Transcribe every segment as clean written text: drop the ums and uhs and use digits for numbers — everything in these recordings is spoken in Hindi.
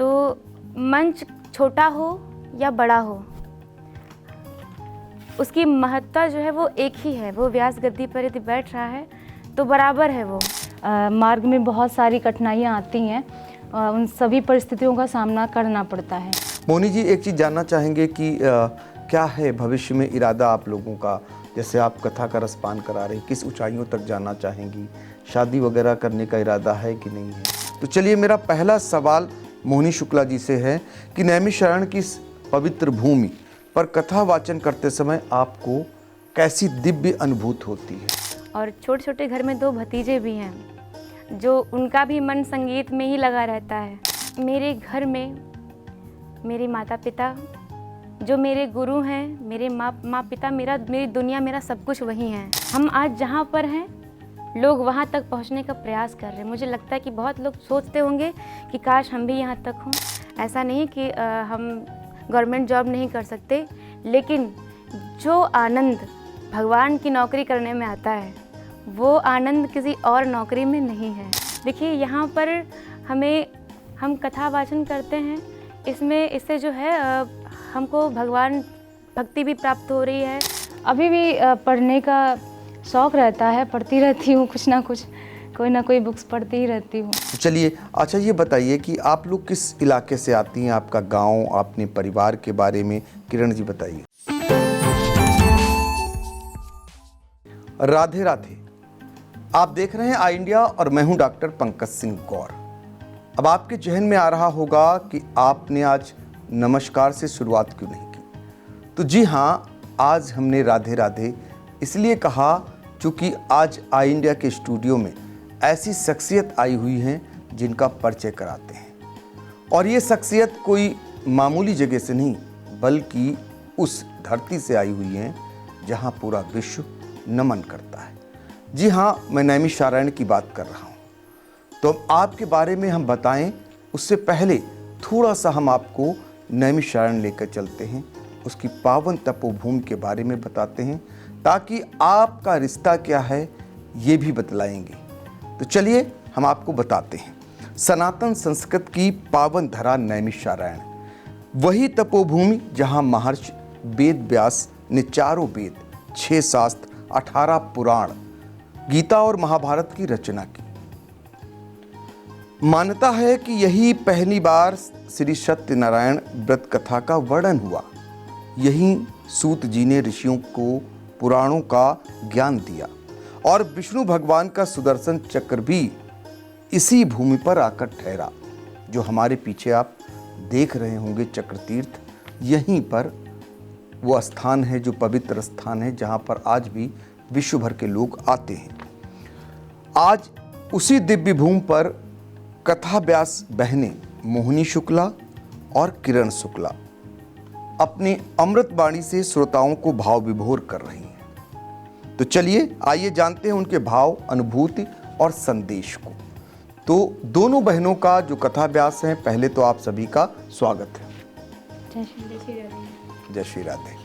तो मंच छोटा हो या बड़ा हो, उसकी महत्ता जो है वो एक ही है। वो व्यास गद्दी पर यदि बैठ रहा है तो बराबर है वो। मार्ग में बहुत सारी कठिनाइयाँ आती हैं, उन सभी परिस्थितियों का सामना करना पड़ता है। मोहिनी जी, एक चीज़ जानना चाहेंगे कि क्या है भविष्य में इरादा आप लोगों का? जैसे आप कथा का रसपान करा रहे, किस ऊंचाइयों तक जाना चाहेंगी? शादी वगैरह करने का इरादा है कि नहीं है? तो चलिए, मेरा पहला सवाल मोहिनी शुक्ला जी से है कि नैमिषारण्य की इस पवित्र भूमि पर कथा वाचन करते समय आपको कैसी दिव्य अनुभूति होती है? और छोटे छोटे घर में 2 भतीजे भी हैं जो उनका भी मन संगीत में ही लगा रहता है। मेरे घर में मेरे माता पिता जो मेरे गुरु हैं, मेरे माँ पिता, मेरी दुनिया, मेरा सब कुछ वही है। हम आज जहाँ पर हैं लोग वहाँ तक पहुँचने का प्रयास कर रहे हैं। मुझे लगता है कि बहुत लोग सोचते होंगे कि काश हम भी यहाँ तक हों। ऐसा नहीं कि हम गवर्नमेंट जॉब नहीं कर सकते, लेकिन जो आनंद भगवान की नौकरी करने में आता है वो आनंद किसी और नौकरी में नहीं है। देखिए, यहाँ पर हम कथा वाचन करते हैं, इससे जो है हमको भगवान भक्ति भी प्राप्त हो रही है। अभी भी पढ़ने का शौक़ रहता है, पढ़ती रहती हूँ कुछ ना कुछ, कोई ना कोई बुक्स पढ़ती ही रहती हूँ। चलिए, अच्छा ये बताइए कि आप लोग किस इलाके से आती हैं? आपका गांव, अपने परिवार के बारे में किरण जी बताइए। राधे राधे। आप देख रहे हैं आई इंडिया और मैं हूं डॉक्टर पंकज सिंह गौर। अब आपके जहन में आ रहा होगा कि आपने आज नमस्कार से शुरुआत क्यों नहीं की? तो जी हाँ, आज हमने राधे राधे इसलिए कहा क्योंकि आज आई इंडिया के स्टूडियो में ऐसी शख्सियत आई हुई हैं जिनका परिचय कराते हैं। और ये शख्सियत कोई मामूली जगह से नहीं, बल्कि उस धरती से आई हुई हैं जहाँ पूरा विश्व नमन करता है। जी हाँ, मैं नैमिषारण्य की बात कर रहा हूँ। तो आपके बारे में हम बताएं उससे पहले थोड़ा सा हम आपको नैमिषारण्य लेकर चलते हैं, उसकी पावन तपोभूमि के बारे में बताते हैं, ताकि आपका रिश्ता क्या है ये भी बतलाएंगे। तो चलिए हम आपको बताते हैं। सनातन संस्कृत की पावन धरा नैमिषारण्य, वही तपोभूमि जहाँ महर्षि वेद व्यास ने 4 वेद, 6 शास्त्र, 18 पुराण, गीता और महाभारत की रचना की। मान्यता है कि यही पहली बार श्री सत्यनारायण व्रत कथा का वर्णन हुआ। यहीं सूत जी ने ऋषियों को पुराणों का ज्ञान दिया और विष्णु भगवान का सुदर्शन चक्र भी इसी भूमि पर आकर ठहरा। जो हमारे पीछे आप देख रहे होंगे चक्र तीर्थ, यहीं पर वो स्थान है, जो पवित्र स्थान है जहाँ पर आज भी विश्व भर के लोग आते हैं। आज उसी दिव्य भूमि पर कथा व्यास बहनें मोहिनी शुक्ला और किरण शुक्ला अपनी अमृत वाणी से श्रोताओं को भाव विभोर कर रही हैं। तो चलिए आइए जानते हैं उनके भाव, अनुभूति और संदेश को। तो दोनों बहनों का जो कथा व्यास है, पहले तो आप सभी का स्वागत है। जय श्री राधे।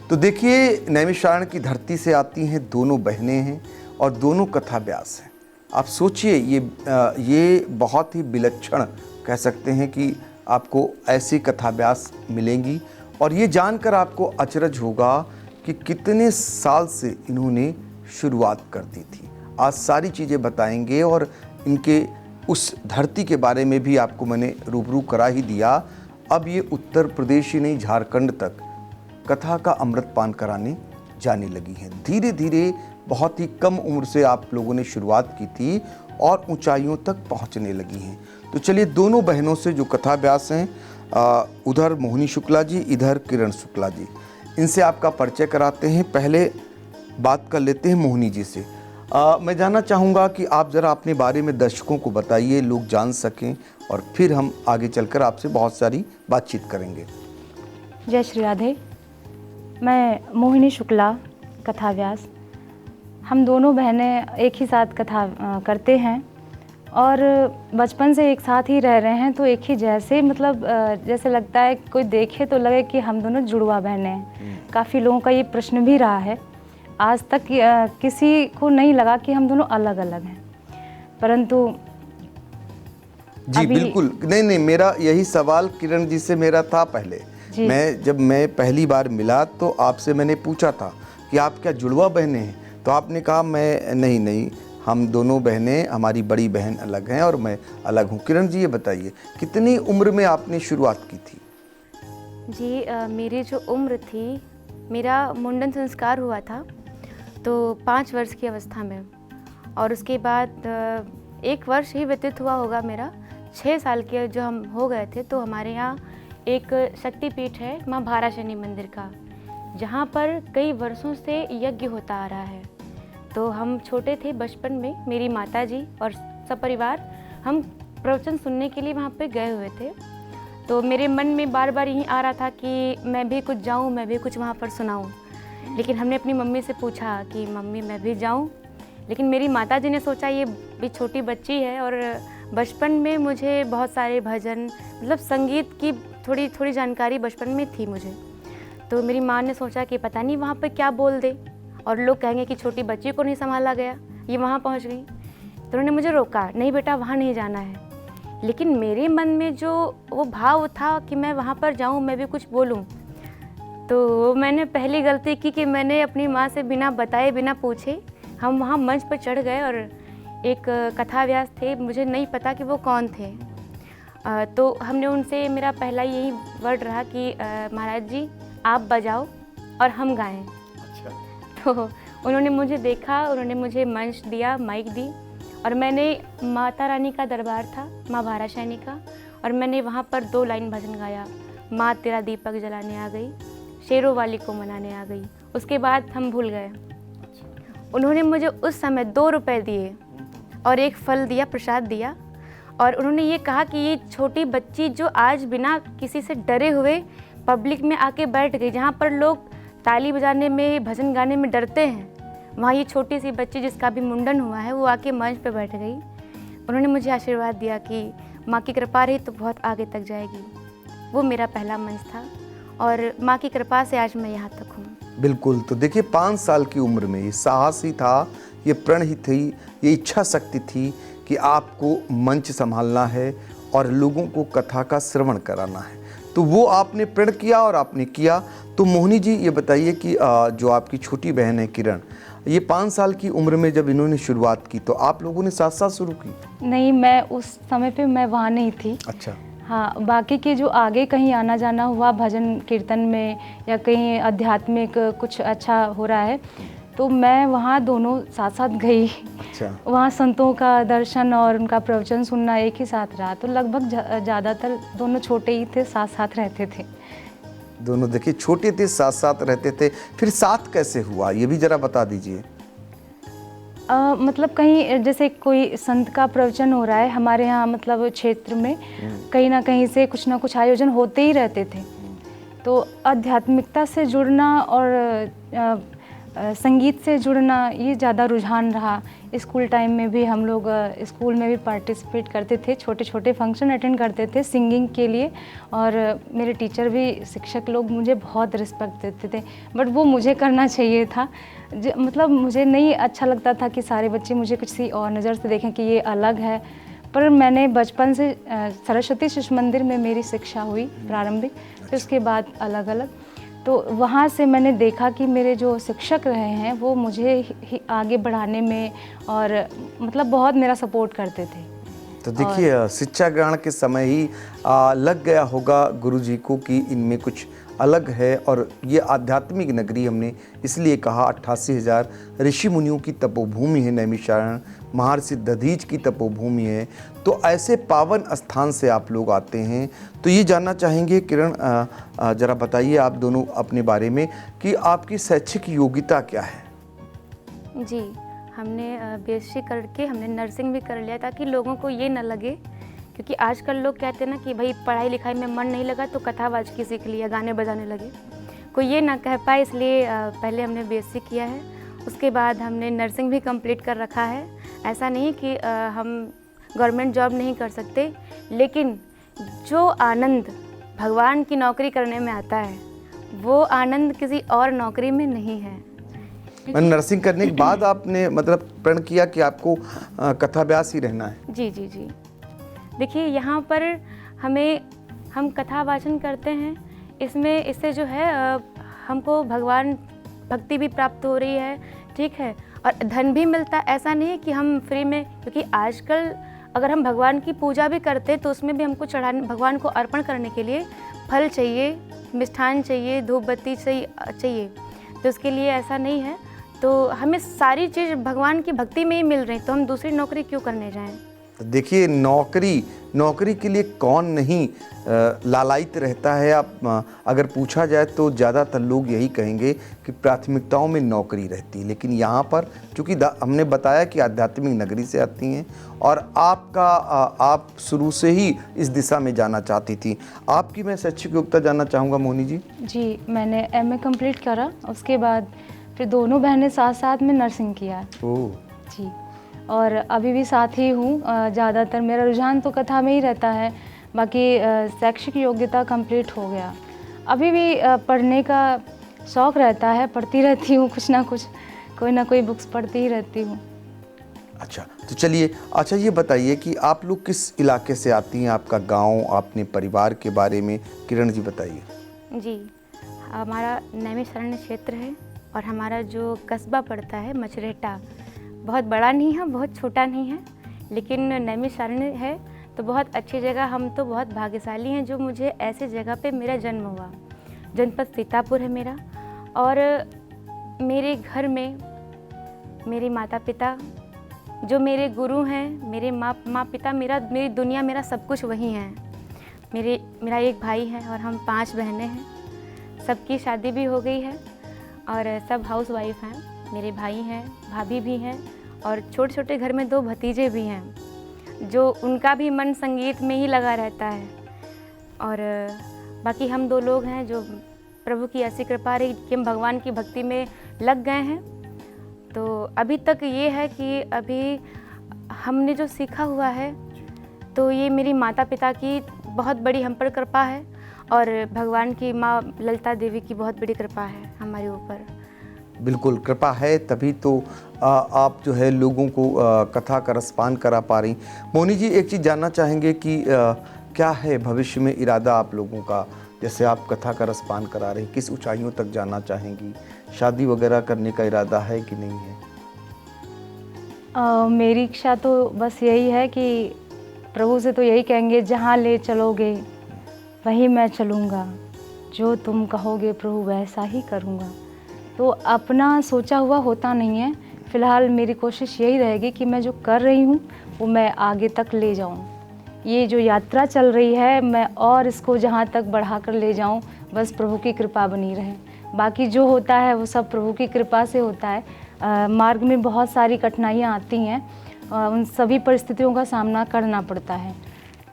तो देखिए, नैमिषारण्य की धरती से आती हैं दोनों बहनें हैं और दोनों कथा व्यास हैं। आप सोचिए, ये बहुत ही विलक्षण कह सकते हैं कि आपको ऐसी कथा व्यास मिलेंगी। और ये जानकर आपको अचरज होगा कि कितने साल से इन्होंने शुरुआत कर दी थी। आज सारी चीज़ें बताएंगे और इनके उस धरती के बारे में भी आपको मैंने रूबरू करा ही दिया। अब ये उत्तर प्रदेश ही नहीं, झारखंड तक कथा का अमृत पान कराने जाने लगी हैं। धीरे धीरे बहुत ही कम उम्र से आप लोगों ने शुरुआत की थी और ऊंचाइयों तक पहुंचने लगी हैं। तो चलिए, दोनों बहनों से जो कथा व्यास हैं, उधर मोहिनी शुक्ला जी, इधर किरण शुक्ला जी, इनसे आपका परिचय कराते हैं। पहले बात कर लेते हैं मोहिनी जी से। मैं जानना चाहूँगा कि आप ज़रा अपने बारे में दर्शकों को बताइए, लोग जान सकें, और फिर हम आगे चलकर आपसे बहुत सारी बातचीत करेंगे। जय श्री राधे। मैं मोहिनी शुक्ला, कथा व्यास। हम दोनों बहनें एक ही साथ कथा करते हैं और बचपन से एक साथ ही रह रहे हैं। तो एक ही जैसे, मतलब जैसे लगता है कोई देखे तो लगे कि हम दोनों जुड़वा बहनें हैं। काफ़ी लोगों का ये प्रश्न भी रहा है। आज तक किसी को नहीं लगा कि हम दोनों अलग अलग हैं, परंतु जी बिल्कुल, नहीं नहीं, मेरा यही सवाल किरण जी से मेरा था पहले। जब मैं पहली बार मिला तो आपसे मैंने पूछा था कि आप क्या जुड़वा बहनें हैं, तो आपने कहा मैं नहीं, हम दोनों बहनें, हमारी बड़ी बहन अलग हैं और मैं अलग हूँ। किरण जी ये बताइए, कितनी उम्र में आपने शुरुआत की थी? जी मेरी जो उम्र थी, मेरा मुंडन संस्कार हुआ था तो 5 वर्ष की अवस्था में, और उसके बाद 1 वर्ष ही व्यतीत हुआ होगा मेरा, 6 साल के जो हम हो गए थे, तो हमारे यहाँ एक शक्तिपीठ है माँ भाराशनी मंदिर का, जहाँ पर कई वर्षों से यज्ञ होता आ रहा है। तो हम छोटे थे बचपन में, मेरी माताजी और सपरिवार हम प्रवचन सुनने के लिए वहाँ पे गए हुए थे। तो मेरे मन में बार बार यही आ रहा था कि मैं भी कुछ जाऊँ, मैं भी कुछ वहाँ पर सुनाऊँ। लेकिन हमने अपनी मम्मी से पूछा कि मम्मी मैं भी जाऊँ, लेकिन मेरी माताजी ने सोचा ये भी छोटी बच्ची है, और बचपन में मुझे बहुत सारे भजन, मतलब संगीत की थोड़ी थोड़ी जानकारी बचपन में थी मुझे। तो मेरी माँ ने सोचा कि पता नहीं वहाँ पे क्या बोल दे और लोग कहेंगे कि छोटी बच्ची को नहीं संभाला गया, ये वहाँ पहुँच गई। तो उन्होंने मुझे रोका, नहीं बेटा वहाँ नहीं जाना है। लेकिन मेरे मन में जो वो भाव था कि मैं वहाँ पर जाऊँ, मैं भी कुछ बोलूँ, तो मैंने पहली गलती की कि मैंने अपनी माँ से बिना बताए, बिना पूछे हम वहाँ मंच पर चढ़ गए, और एक कथाव्यास थे, मुझे नहीं पता कि वो कौन थे। तो हमने उनसे, मेरा पहला यही वर्ड रहा कि महाराज जी आप बजाओ और हम गाएं। अच्छा। तो उन्होंने मुझे देखा, उन्होंने मुझे मंच दिया, माइक दी, और मैंने, माता रानी का दरबार था, माँ भाराशनी का, और मैंने वहाँ पर 2 लाइन भजन गाया। माँ तेरा दीपक जलाने आ गई, शेरों वाली को मनाने आ गई। उसके बाद हम भूल गए। उन्होंने मुझे उस समय 2 रुपए दिए और एक फल दिया, प्रसाद दिया, और उन्होंने ये कहा कि ये छोटी बच्ची जो आज बिना किसी से डरे हुए पब्लिक में आके बैठ गई, जहाँ पर लोग ताली बजाने में, भजन गाने में डरते हैं, वहाँ ये छोटी सी बच्ची जिसका भी मुंडन हुआ है वो आके मंच पे बैठ गई। उन्होंने मुझे आशीर्वाद दिया कि माँ की कृपा रही तो बहुत आगे तक जाएगी। वो मेरा पहला मंच था, और माँ की कृपा से आज मैं यहाँ तक हूँ। बिल्कुल, तो देखिए 5 साल की उम्र में ये साहस ही था, ये प्रण ही थी, ये इच्छा शक्ति थी कि आपको मंच संभालना है और लोगों को कथा का श्रवण कराना है, तो वो आपने प्रण किया और आपने किया। तो मोहिनी जी ये बताइए कि जो आपकी छोटी बहन है किरण, ये 5 साल की उम्र में जब इन्होंने शुरुआत की तो आप लोगों ने साथ साथ शुरू की? नहीं, मैं उस समय पे मैं वहाँ नहीं थी। अच्छा। हाँ, बाकी के जो आगे कहीं आना जाना हुआ भजन कीर्तन में या कहीं आध्यात्मिक कुछ अच्छा हो रहा है, तो मैं वहाँ दोनों साथ साथ गई। अच्छा। वहाँ संतों का दर्शन और उनका प्रवचन सुनना एक ही साथ रहा, तो लगभग ज़्यादातर दोनों छोटे ही थे, साथ साथ रहते थे। दोनों देखिए छोटे थे, साथ साथ रहते थे, फिर साथ कैसे हुआ ये भी जरा बता दीजिए। मतलब कहीं जैसे कोई संत का प्रवचन हो रहा है हमारे यहाँ, मतलब क्षेत्र में कहीं ना कहीं से कुछ ना कुछ आयोजन होते ही रहते थे, तो आध्यात्मिकता से जुड़ना और संगीत से जुड़ना ये ज़्यादा रुझान रहा। स्कूल टाइम में भी हम लोग स्कूल में भी पार्टिसिपेट करते थे, छोटे छोटे फंक्शन अटेंड करते थे सिंगिंग के लिए, और मेरे टीचर भी, शिक्षक लोग मुझे बहुत रिस्पेक्ट देते थे, बट वो मुझे करना चाहिए था। मतलब मुझे नहीं अच्छा लगता था कि सारे बच्चे मुझे किसी और नज़र से देखें कि ये अलग है। पर मैंने बचपन से सरस्वती शिशु मंदिर में मेरी शिक्षा हुई प्रारंभिक, फिर उसके बाद अलग अलग, तो वहाँ से मैंने देखा कि मेरे जो शिक्षक रहे हैं वो मुझे ही आगे बढ़ाने में और मतलब बहुत मेरा सपोर्ट करते थे। तो देखिए शिक्षा ग्रहण के समय ही लग गया होगा गुरुजी को कि इनमें कुछ अलग है, और ये आध्यात्मिक नगरी हमने इसलिए कहा 88,000 ऋषि मुनियों की तपोभूमि है नैमिषारण्य, महर्षि दधीच की तपोभूमि है, तो ऐसे पावन स्थान से आप लोग आते हैं। तो ये जानना चाहेंगे किरण, जरा बताइए आप दोनों अपने बारे में कि आपकी शैक्षिक योग्यता क्या है? जी, हमने बीएससी करके हमने नर्सिंग भी कर लिया ताकि लोगों को ये न लगे, क्योंकि आजकल लोग कहते हैं ना कि भाई पढ़ाई लिखाई में मन नहीं लगा तो कथावाचकी सीख लिया, गाने बजाने लगे, कोई ये ना कह पाए, इसलिए पहले हमने बीएससी किया है, उसके बाद हमने नर्सिंग भी कंप्लीट कर रखा है। ऐसा नहीं कि हम गवर्नमेंट जॉब नहीं कर सकते, लेकिन जो आनंद भगवान की नौकरी करने में आता है वो आनंद किसी और नौकरी में नहीं है। नर्सिंग करने के बाद आपने मतलब प्रण किया कि आपको कथाभ्यास ही रहना है? जी जी जी, देखिए यहाँ पर हम कथा वाचन करते हैं, इससे जो है हमको भगवान भक्ति भी प्राप्त हो रही है, ठीक है, और धन भी मिलता है। ऐसा नहीं है कि हम फ्री में, क्योंकि आजकल अगर हम भगवान की पूजा भी करते हैं तो उसमें भी हमको चढ़ाने, भगवान को अर्पण करने के लिए फल चाहिए, मिष्ठान चाहिए, धूप बत्ती चाहिए। तो उसके लिए ऐसा नहीं है, तो हमें सारी चीज़ भगवान की भक्ति में ही मिल रही, तो हम दूसरी नौकरी क्यों करने जाएं। देखिए, नौकरी के लिए कौन नहीं लालायित रहता है। आप अगर पूछा जाए तो ज़्यादातर लोग यही कहेंगे कि प्राथमिकताओं में नौकरी रहती है, लेकिन यहाँ पर चूँकि हमने बताया कि आध्यात्मिक नगरी से आती हैं और आप शुरू से ही इस दिशा में जाना चाहती थी। आपकी मैं शैक्षिक योग्यता जानना चाहूँगा मोहिनी जी। जी, मैंने एमए कंप्लीट करा, उसके बाद फिर दोनों बहनें साथ साथ में नर्सिंग किया। ओह जी, और अभी भी साथ ही हूँ। ज़्यादातर मेरा रुझान तो कथा में ही रहता है, बाकी शैक्षिक योग्यता कंप्लीट हो गया। अभी भी पढ़ने का शौक़ रहता है, पढ़ती रहती हूँ कुछ ना कुछ, कोई ना कोई बुक्स पढ़ती ही रहती हूँ। अच्छा, तो चलिए, अच्छा ये बताइए कि आप लोग किस इलाके से आती हैं, आपका गांव, अपने परिवार के बारे में किरण जी बताइए। जी, हमारा नैमिषारण्य क्षेत्र है और हमारा जो कस्बा पड़ता है मचरेटा, बहुत बड़ा नहीं है, बहुत छोटा नहीं है, लेकिन नैमिषारण्य है तो बहुत अच्छी जगह। हम तो बहुत भाग्यशाली हैं जो मुझे ऐसे जगह पे मेरा जन्म हुआ। जनपद सीतापुर है मेरा, और मेरे घर में मेरे माता पिता जो मेरे गुरु हैं, मेरे माँ पिता, मेरी दुनिया, मेरा सब कुछ वही है। मेरा एक भाई है और हम 5 बहनें हैं। सबकी शादी भी हो गई है और सब हाउस वाइफ हैं। मेरे भाई हैं, भाभी भी हैं, और छोटे छोटे घर में 2 भतीजे भी हैं जो उनका भी मन संगीत में ही लगा रहता है। और बाकी हम 2 लोग हैं जो प्रभु की ऐसी कृपा रही कि हम भगवान की भक्ति में लग गए हैं। तो अभी तक ये है कि अभी हमने जो सीखा हुआ है तो ये मेरी माता पिता की बहुत बड़ी हम पर कृपा है, और भगवान की माँ ललिता देवी की बहुत बड़ी कृपा है हमारे ऊपर। बिल्कुल, कृपा है तभी तो आप जो है लोगों को कथा का रसपान करा पा रही। मोनी जी, एक चीज़ जानना चाहेंगे कि क्या है भविष्य में इरादा आप लोगों का? जैसे आप कथा का रसपान करा रही, किस ऊंचाइयों तक जाना चाहेंगी? शादी वगैरह करने का इरादा है कि नहीं है? मेरी इच्छा तो बस यही है कि प्रभु से तो यही कहेंगे, जहाँ ले चलोगे वहीं मैं चलूँगा, जो तुम कहोगे प्रभु वैसा ही करूँगा। तो अपना सोचा हुआ होता नहीं है। फ़िलहाल मेरी कोशिश यही रहेगी कि मैं जो कर रही हूँ वो मैं आगे तक ले जाऊँ। ये जो यात्रा चल रही है, मैं और इसको जहाँ तक बढ़ा कर ले जाऊँ, बस प्रभु की कृपा बनी रहे। बाकी जो होता है वो सब प्रभु की कृपा से होता है। मार्ग में बहुत सारी कठिनाइयाँ आती हैं, उन सभी परिस्थितियों का सामना करना पड़ता है।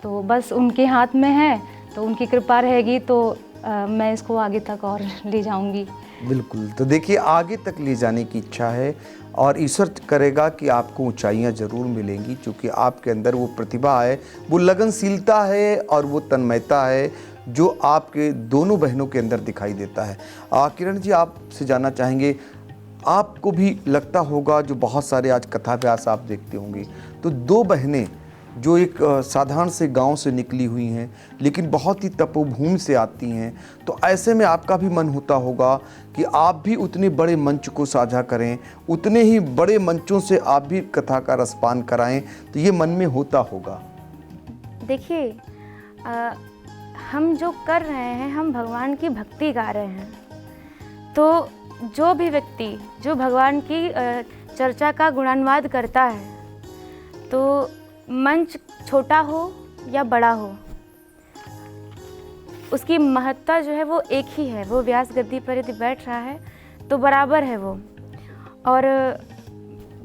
तो बस उनके हाथ में है, तो उनकी कृपा रहेगी तो मैं इसको आगे तक और ले जाऊंगी। बिल्कुल, तो देखिए, आगे तक ले जाने की इच्छा है और ईश्वर करेगा कि आपको ऊंचाइयां ज़रूर मिलेंगी, क्योंकि आपके अंदर वो प्रतिभा है, वो लगनशीलता है और वो तन्मयता है जो आपके दोनों बहनों के अंदर दिखाई देता है। किरण जी, आपसे जानना चाहेंगे, आपको भी लगता होगा, जो बहुत सारे आज कथाव्यास आप देखते होंगे, तो 2 बहनें जो एक साधारण से गांव से निकली हुई हैं लेकिन बहुत ही तपोभूमि से आती हैं, तो ऐसे में आपका भी मन होता होगा कि आप भी उतने बड़े मंच को साझा करें, उतने ही बड़े मंचों से आप भी कथा का रसपान कराएं, तो ये मन में होता होगा। देखिए, हम जो कर रहे हैं, हम भगवान की भक्ति गा रहे हैं। तो जो भी व्यक्ति जो भगवान की चर्चा का गुणानुवाद करता है, तो मंच छोटा हो या बड़ा हो, उसकी महत्ता जो है वो एक ही है। वो व्यास गद्दी पर यदि बैठ रहा है तो बराबर है वो। और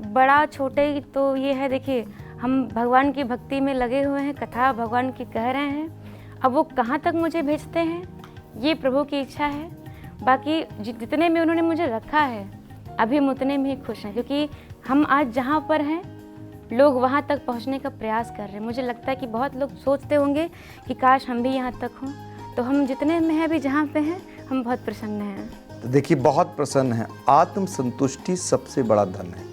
बड़ा छोटे तो ये है, देखिए, हम भगवान की भक्ति में लगे हुए हैं, कथा भगवान की कह रहे हैं। अब वो कहाँ तक मुझे भेजते हैं ये प्रभु की इच्छा है। बाकी जितने में उन्होंने मुझे रखा है, अभी हम उतने में ही खुश हैं, क्योंकि हम आज जहाँ पर हैं लोग वहाँ तक पहुँचने का प्रयास कर रहे हैं। मुझे लगता है कि बहुत लोग सोचते होंगे कि काश हम भी यहाँ तक हों। तो हम जितने में हैं, अभी जहाँ पे हैं, हम बहुत प्रसन्न हैं। तो देखिए, बहुत प्रसन्न है। आत्म संतुष्टि सबसे बड़ा धन है।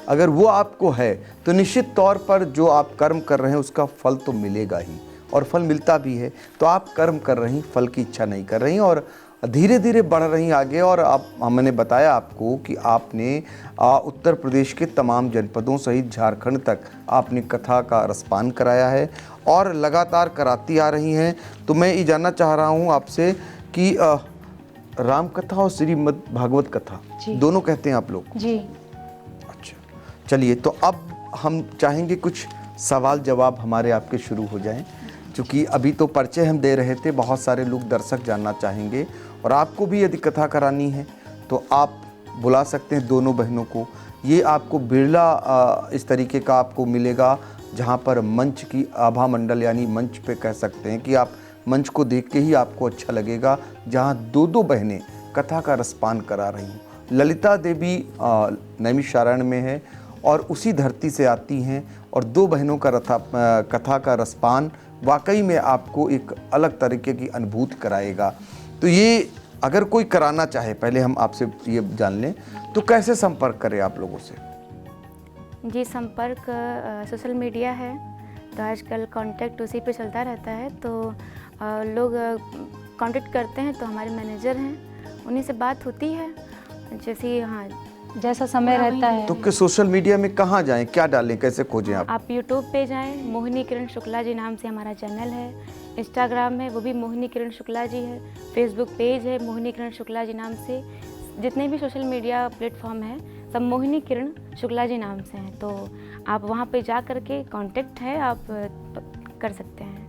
अगर वो आपको है तो निश्चित तौर पर जो आप कर्म कर रहे हैं उसका फल तो मिलेगा ही, और फल मिलता भी है। तो आप कर्म कर रही, फल की इच्छा नहीं कर रही और धीरे धीरे बढ़ रही आगे। और आप, हमने बताया आपको कि आपने उत्तर प्रदेश के तमाम जनपदों सहित झारखंड तक आपने कथा का रसपान कराया है और लगातार कराती आ रही हैं। तो मैं ये जानना चाह रहा हूँ आपसे कि राम कथा और श्रीमद् भागवत कथा दोनों कहते हैं आप लोग? जी। अच्छा, चलिए तो अब हम चाहेंगे कुछ सवाल जवाब हमारे आपके शुरू हो जाएं, क्योंकि अभी तो परिचय हम दे रहे थे, बहुत सारे लोग दर्शक जानना चाहेंगे। और आपको भी यदि कथा करानी है तो आप बुला सकते हैं दोनों बहनों को। ये आपको बिरला इस तरीके का आपको मिलेगा जहाँ पर मंच की आभा मंडल, यानी मंच पे कह सकते हैं कि आप मंच को देख के ही आपको अच्छा लगेगा, जहाँ दो बहनें कथा का रसपान करा रही हूँ। ललिता देवी नैमिषारण्य में है और उसी धरती से आती हैं, और दो बहनों का कथा का रसपान वाकई में आपको एक अलग तरीके की अनुभूति कराएगा। तो ये अगर कोई कराना चाहे, पहले हम आपसे ये जान लें तो कैसे संपर्क करें आप लोगों से? जी, संपर्क सोशल मीडिया है, तो आजकल कांटेक्ट उसी पे चलता रहता है। तो लोग कांटेक्ट करते हैं तो हमारे मैनेजर हैं, उन्हीं से बात होती है। जैसे हाँ, जैसा समय रहता है। तो कि सोशल मीडिया में कहाँ जाएं, क्या डालें, कैसे खोजें आप यूट्यूब पे जाएं, मोहिनी किरण शुक्ला जी नाम से हमारा चैनल है। इंस्टाग्राम है, वो भी मोहिनी किरण शुक्ला जी है। फेसबुक पेज है मोहिनी किरण शुक्ला जी नाम से। जितने भी सोशल मीडिया प्लेटफॉर्म है सब मोहिनी किरण शुक्ला जी नाम से हैं। तो आप वहाँ पे जा करके कांटेक्ट है, आप कर सकते हैं।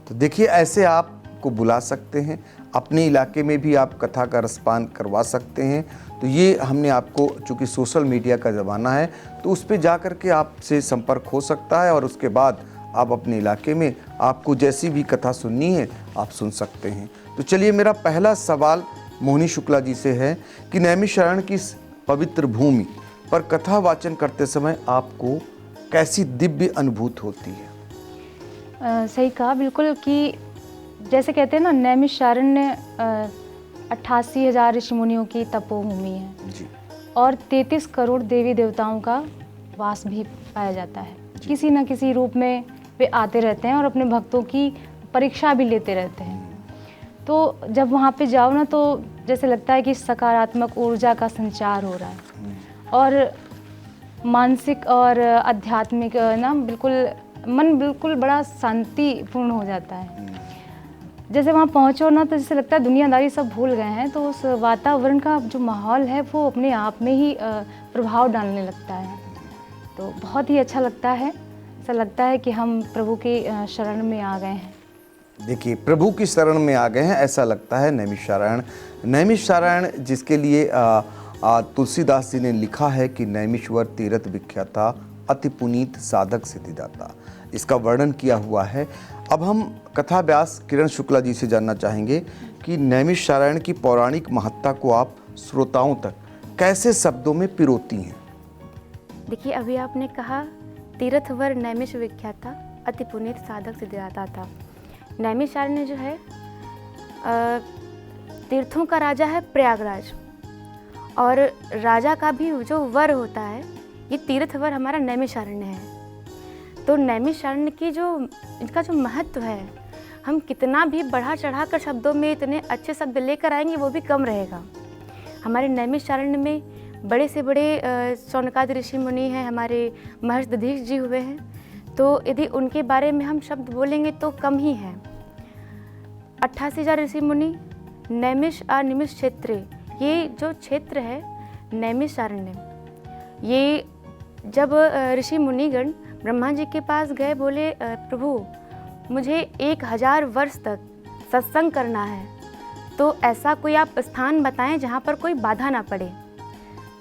तो देखिए, ऐसे आपको बुला सकते हैं, अपने इलाके में भी आप कथा का रसपान करवा सकते हैं। तो ये हमने आपको, चूँकि सोशल मीडिया का ज़माना है तो उस पर जा कर के आपसे संपर्क हो सकता है, और उसके बाद आप अपने इलाके में आपको जैसी भी कथा सुननी है आप सुन सकते हैं। तो चलिए, मेरा पहला सवाल मोहिनी शुक्ला जी से है कि नैमिषारण्य की इस पवित्र भूमि पर कथा वाचन करते समय आपको कैसी दिव्य अनुभूति होती है? सही कहा बिल्कुल, कि जैसे कहते हैं ना, नैमिषारण्य 88,000 ऋषि मुनियों की तपोभूमि है जी। और 33 करोड़ देवी देवताओं का वास भी पाया जाता है। किसी न किसी रूप में वे आते रहते हैं और अपने भक्तों की परीक्षा भी लेते रहते हैं। तो जब वहाँ पे जाओ ना, तो जैसे लगता है कि सकारात्मक ऊर्जा का संचार हो रहा है और मानसिक और आध्यात्मिक ना बिल्कुल मन बिल्कुल बड़ा शांतिपूर्ण हो जाता है। जैसे वहाँ पहुँचो ना, तो जैसे लगता है दुनियादारी सब भूल गए हैं। तो उस वातावरण का जो माहौल है वो अपने आप में ही प्रभाव डालने लगता है। तो बहुत ही अच्छा लगता है, ऐसा लगता है कि हम प्रभु की शरण में आ गए हैं। देखिए, प्रभु की शरण में आ गए हैं ऐसा लगता है। नैमिषारण्य जिसके लिए तुलसीदास जी ने लिखा है कि नैमिश्वर तीर्थ विख्याता, अति पुनीत साधक सिद्धिदाता, इसका वर्णन किया हुआ है। अब हम कथा व्यास किरण शुक्ला जी से जानना चाहेंगे कि नैमिषारण्य की पौराणिक महत्ता को आप श्रोताओं तक कैसे शब्दों में पिरोती हैं? देखिए, अभी आपने कहा तीर्थवर नैमिष विख्याता, अति पुनीत साधक सिद्धिदाता था। नैमिषारण्य जो है तीर्थों का राजा है प्रयागराज, और राजा का भी जो वर होता है ये तीर्थवर हमारा नैमिषारण्य है। तो नैमिषारण्य की जो इनका जो महत्व है, हम कितना भी बढ़ा चढ़ा कर शब्दों में इतने अच्छे शब्द लेकर आएंगे वो भी कम रहेगा। हमारे नैमिषारण्य में बड़े से बड़े शौनकादि ऋषि मुनि हैं, हमारे महर्षि दधीच जी हुए हैं। तो यदि उनके बारे में हम शब्द बोलेंगे तो कम ही है। 88,000 ऋषि मुनि, नैमिष और निमिष क्षेत्र, ये जो क्षेत्र है नैमिषारण्य, ये जब ऋषि मुनिगण ब्रह्मा जी के पास गए, बोले प्रभु मुझे 1000 वर्ष तक सत्संग करना है, तो ऐसा कोई आप स्थान बताएं जहाँ पर कोई बाधा ना पड़े।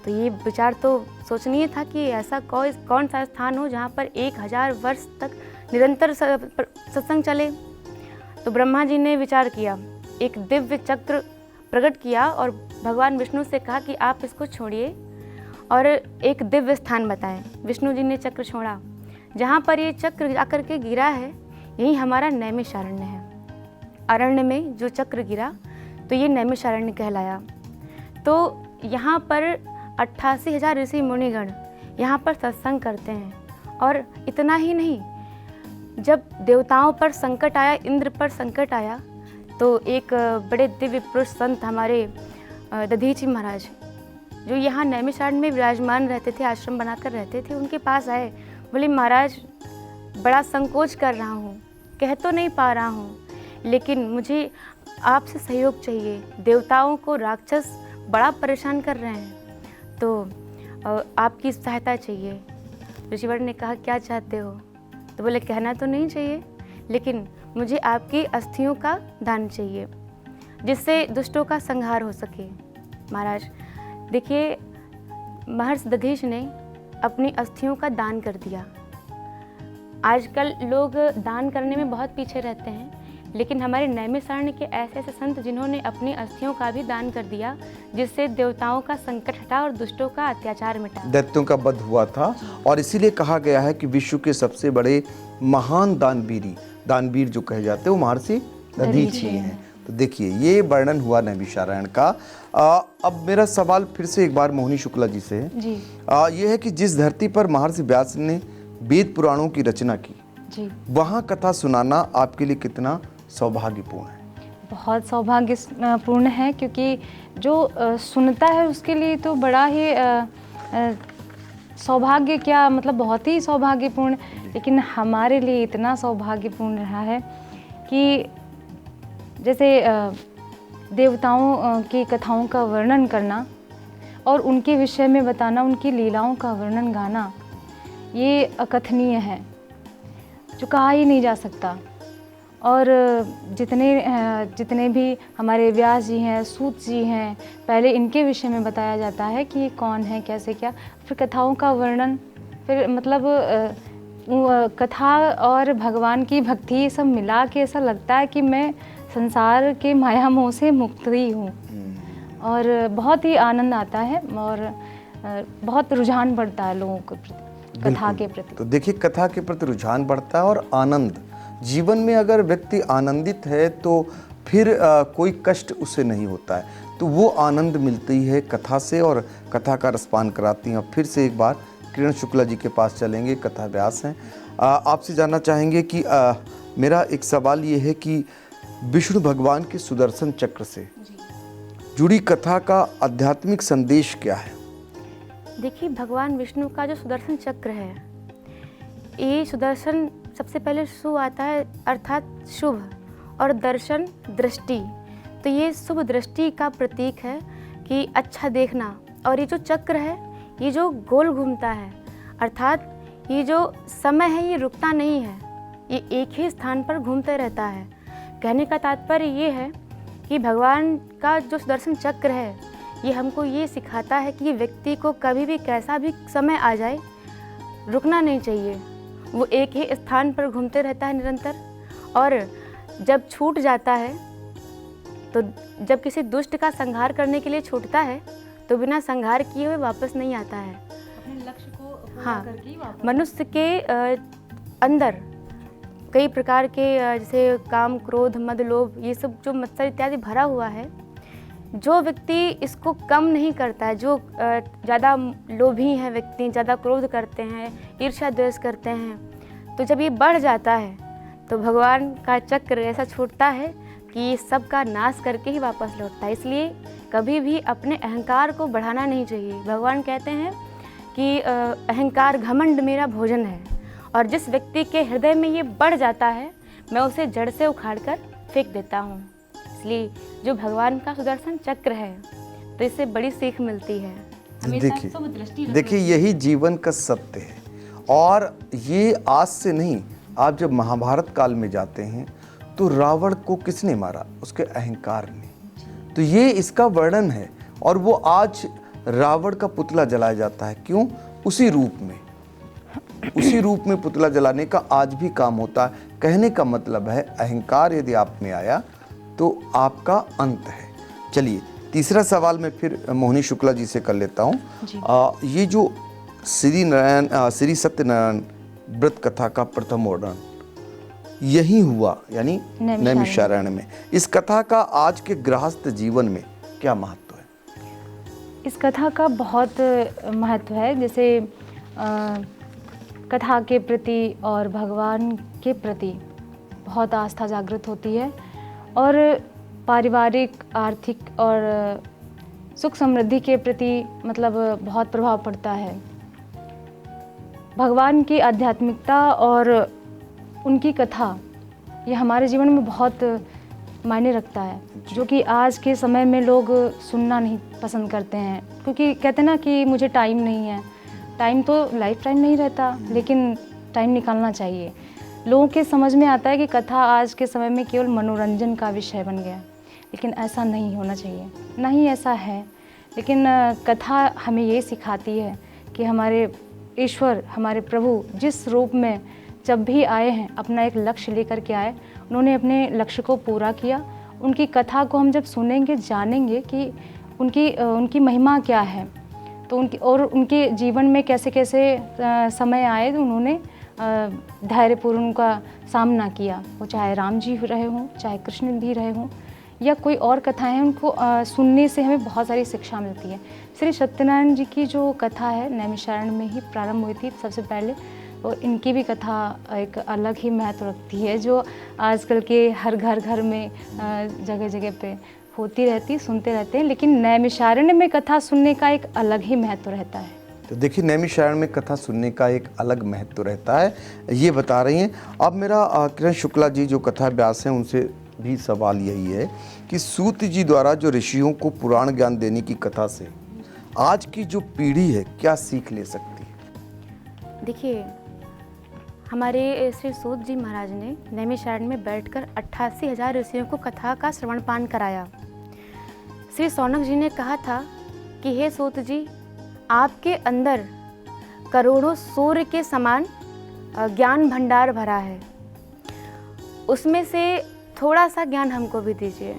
तो ये विचार तो सोचनीय था कि ऐसा कौन सा स्थान हो जहाँ पर 1000 वर्ष तक निरंतर सत्संग चले। तो ब्रह्मा जी ने विचार किया, एक दिव्य चक्र प्रकट किया और भगवान विष्णु से कहा कि आप इसको छोड़िए और एक दिव्य स्थान बताएं। विष्णु जी ने चक्र छोड़ा, जहाँ पर ये चक्र आकर के गिरा है यही हमारा नैमिषारण्य है। अरण्य में जो चक्र गिरा तो ये नैमिषारण्य कहलाया। तो यहाँ पर 88,000 ऋषि मुनिगण यहाँ पर सत्संग करते हैं। और इतना ही नहीं, जब देवताओं पर संकट आया, इंद्र पर संकट आया, तो एक बड़े दिव्य पुरुष संत हमारे दधीची महाराज, जो यहाँ नैमिषारण्य में विराजमान रहते थे, आश्रम बनाकर रहते थे, उनके पास आए। बोले महाराज, बड़ा संकोच कर रहा हूँ, कह तो नहीं पा रहा हूँ, लेकिन मुझे आपसे सहयोग चाहिए। देवताओं को राक्षस बड़ा परेशान कर रहे हैं, तो आपकी सहायता चाहिए। ऋषिवर ने कहा क्या चाहते हो? तो बोले कहना तो नहीं चाहिए, लेकिन मुझे आपकी अस्थियों का दान चाहिए, जिससे दुष्टों का संहार हो सके। महाराज देखिए, महर्षि दधीच ने अपनी अस्थियों का दान कर दिया। आजकल लोग दान करने में बहुत पीछे रहते हैं, लेकिन हमारे नैमिषारण्य के ऐसे ऐसे संत जिन्होंने अपनी अस्थियों का भी दान कर दिया, जिससे देवताओं का संकट हटा और दुष्टों का अत्याचार मिटा। दैत्यों का वध हुआ था, और इसीलिए कहा गया है कि विश्व के सबसे बड़े महान दानवीर जो कहे जाते हैं वो महर्षि दधीची हैं। तो देखिए, ये वर्णन हुआ नैमिषारण्य का। अब मेरा सवाल फिर से एक बार मोहिनी शुक्ला जी से है जी। ये है कि जिस धरती पर महर्षि व्यास ने वेद पुराणों की रचना की, जी, वहाँ कथा सुनाना आपके लिए कितना सौभाग्यपूर्ण है? बहुत सौभाग्यपूर्ण है, क्योंकि जो सुनता है उसके लिए तो बड़ा ही सौभाग्य, क्या मतलब बहुत ही सौभाग्यपूर्ण। लेकिन हमारे लिए इतना सौभाग्यपूर्ण रहा है कि जैसे देवताओं की कथाओं का वर्णन करना और उनके विषय में बताना, उनकी लीलाओं का वर्णन गाना, ये अकथनीय है, जो कहा ही नहीं जा सकता। और जितने भी हमारे व्यास जी हैं, सूत जी हैं, पहले इनके विषय में बताया जाता है कि ये कौन है, कैसे क्या, फिर कथाओं का वर्णन, फिर मतलब कथा और भगवान की भक्ति, ये सब मिला के ऐसा लगता है कि मैं संसार के माया मोह से मुक्त ही हूँ। और बहुत ही आनंद आता है और बहुत रुझान बढ़ता है लोगों के प्रति, कथा के प्रति। तो देखिए, कथा के प्रति रुझान बढ़ता है और आनंद, जीवन में अगर व्यक्ति आनंदित है तो फिर कोई कष्ट उसे नहीं होता है, तो वो आनंद मिलती है कथा से, और कथा का रसपान कराती हैं। फिर से एक बार किरण शुक्ला जी के पास चलेंगे, कथा व्यास हैं। आपसे जानना चाहेंगे कि मेरा एक सवाल ये है कि विष्णु भगवान के सुदर्शन चक्र से जुड़ी कथा का आध्यात्मिक संदेश क्या है? देखिए, भगवान विष्णु का जो सुदर्शन चक्र है, ये सुदर्शन सबसे पहले सु आता है, अर्थात शुभ, और दर्शन दृष्टि। तो ये शुभ दृष्टि का प्रतीक है कि अच्छा देखना। और ये जो चक्र है, ये जो गोल घूमता है, अर्थात ये जो समय है ये रुकता नहीं है, ये एक ही स्थान पर घूमते रहता है। कहने का तात्पर्य ये है कि भगवान का जो सुदर्शन चक्र है, ये हमको ये सिखाता है कि व्यक्ति को कभी भी कैसा भी समय आ जाए, रुकना नहीं चाहिए। वो एक ही स्थान पर घूमते रहता है निरंतर, और जब छूट जाता है, तो जब किसी दुष्ट का संहार करने के लिए छूटता है, तो बिना संहार किए हुए वापस नहीं आता है। अपने लक्ष्य को हाँ, करके ही वापस। मनुष्य के अंदर कई प्रकार के जैसे काम, क्रोध, मद, लोभ, ये सब जो मत्सर इत्यादि भरा हुआ है, जो व्यक्ति इसको कम नहीं करता है, जो ज़्यादा लोभी हैं व्यक्ति, ज़्यादा क्रोध करते हैं, ईर्ष्या द्वेष करते हैं, तो जब ये बढ़ जाता है तो भगवान का चक्र ऐसा छूटता है कि ये सब का नाश करके ही वापस लौटता है। इसलिए कभी भी अपने अहंकार को बढ़ाना नहीं चाहिए। भगवान कहते हैं कि अहंकार, घमंड मेरा भोजन है, और जिस व्यक्ति के हृदय में ये बढ़ जाता है, मैं उसे जड़ से उखाड़ कर फेंक देता हूँ। इसलिए जो भगवान का सुदर्शन चक्र है, तो इससे बड़ी सीख मिलती है। देखिए, यही जीवन का सत्य है। और ये आज से नहीं, आप जब महाभारत काल में जाते हैं तो रावण को किसने मारा? उसके अहंकार ने। तो ये इसका वर्णन है, और वो आज रावण का पुतला जलाया जाता है। क्यों? उसी रूप में पुतला जलाने का आज भी काम होता है। कहने का मतलब है, अहंकार यदि आप में आया तो आपका अंत है। चलिए, तीसरा सवाल मैं फिर मोहिनी शुक्ला जी से कर लेता हूँ। ये जो श्री सत्यनारायण व्रत कथा का प्रथम वर्णन यही हुआ, यानी नैमिषारण्य में। इस कथा का आज के गृहस्थ जीवन में क्या महत्व है? इस कथा का बहुत महत्व है। जैसे कथा के प्रति और भगवान के प्रति बहुत आस्था जागृत होती है और पारिवारिक, आर्थिक और सुख समृद्धि के प्रति मतलब बहुत प्रभाव पड़ता है। भगवान की आध्यात्मिकता और उनकी कथा ये हमारे जीवन में बहुत मायने रखता है, जो कि आज के समय में लोग सुनना नहीं पसंद करते हैं, क्योंकि कहते हैं ना कि मुझे टाइम नहीं है। टाइम तो लाइफ टाइम नहीं रहता, लेकिन टाइम निकालना चाहिए। लोगों के समझ में आता है कि कथा आज के समय में केवल मनोरंजन का विषय बन गया, लेकिन ऐसा नहीं होना चाहिए। नहीं, ऐसा है, लेकिन कथा हमें ये सिखाती है कि हमारे ईश्वर, हमारे प्रभु जिस रूप में जब भी आए हैं, अपना एक लक्ष्य लेकर के आए, उन्होंने अपने लक्ष्य को पूरा किया। उनकी कथा को हम जब सुनेंगे, जानेंगे कि उनकी महिमा क्या है, तो उनके जीवन में कैसे कैसे समय आए, तो उन्होंने धैर्यपूर्ण उनका सामना किया। वो चाहे राम जी रहे हों, चाहे कृष्ण भी रहे हों, या कोई और कथाएं हैं, उनको सुनने से हमें बहुत सारी शिक्षा मिलती है। श्री सत्यनारायण जी की जो कथा है नैमिषारण्य में ही प्रारंभ हुई थी सबसे पहले, और इनकी भी कथा एक अलग ही महत्व रखती है, जो आजकल के हर घर में जगह जगह पे होती रहती, सुनते रहते हैं। लेकिन नैमिषारण्य में कथा सुनने का एक अलग ही महत्व रहता है। तो देखिए, नैमिषारण्य में कथा सुनने का एक अलग महत्व रहता है, ये बता रही हैं। अब मेरा किरण शुक्ला जी जो कथा व्यास हैं, उनसे भी सवाल यही है कि सूत जी द्वारा जो ऋषियों को पुराण ज्ञान देने की कथा से आज की जो पीढ़ी है क्या सीख ले सकती है? देखिए, हमारे श्री सूत जी महाराज ने नैमिषारण्य में बैठकर 88,000 ऋषियों को कथा का श्रवणपान कराया। श्री सौनक जी ने कहा था कि हे सूत जी, आपके अंदर करोड़ों सूर्य के समान ज्ञान भंडार भरा है, उसमें से थोड़ा सा ज्ञान हमको भी दीजिए।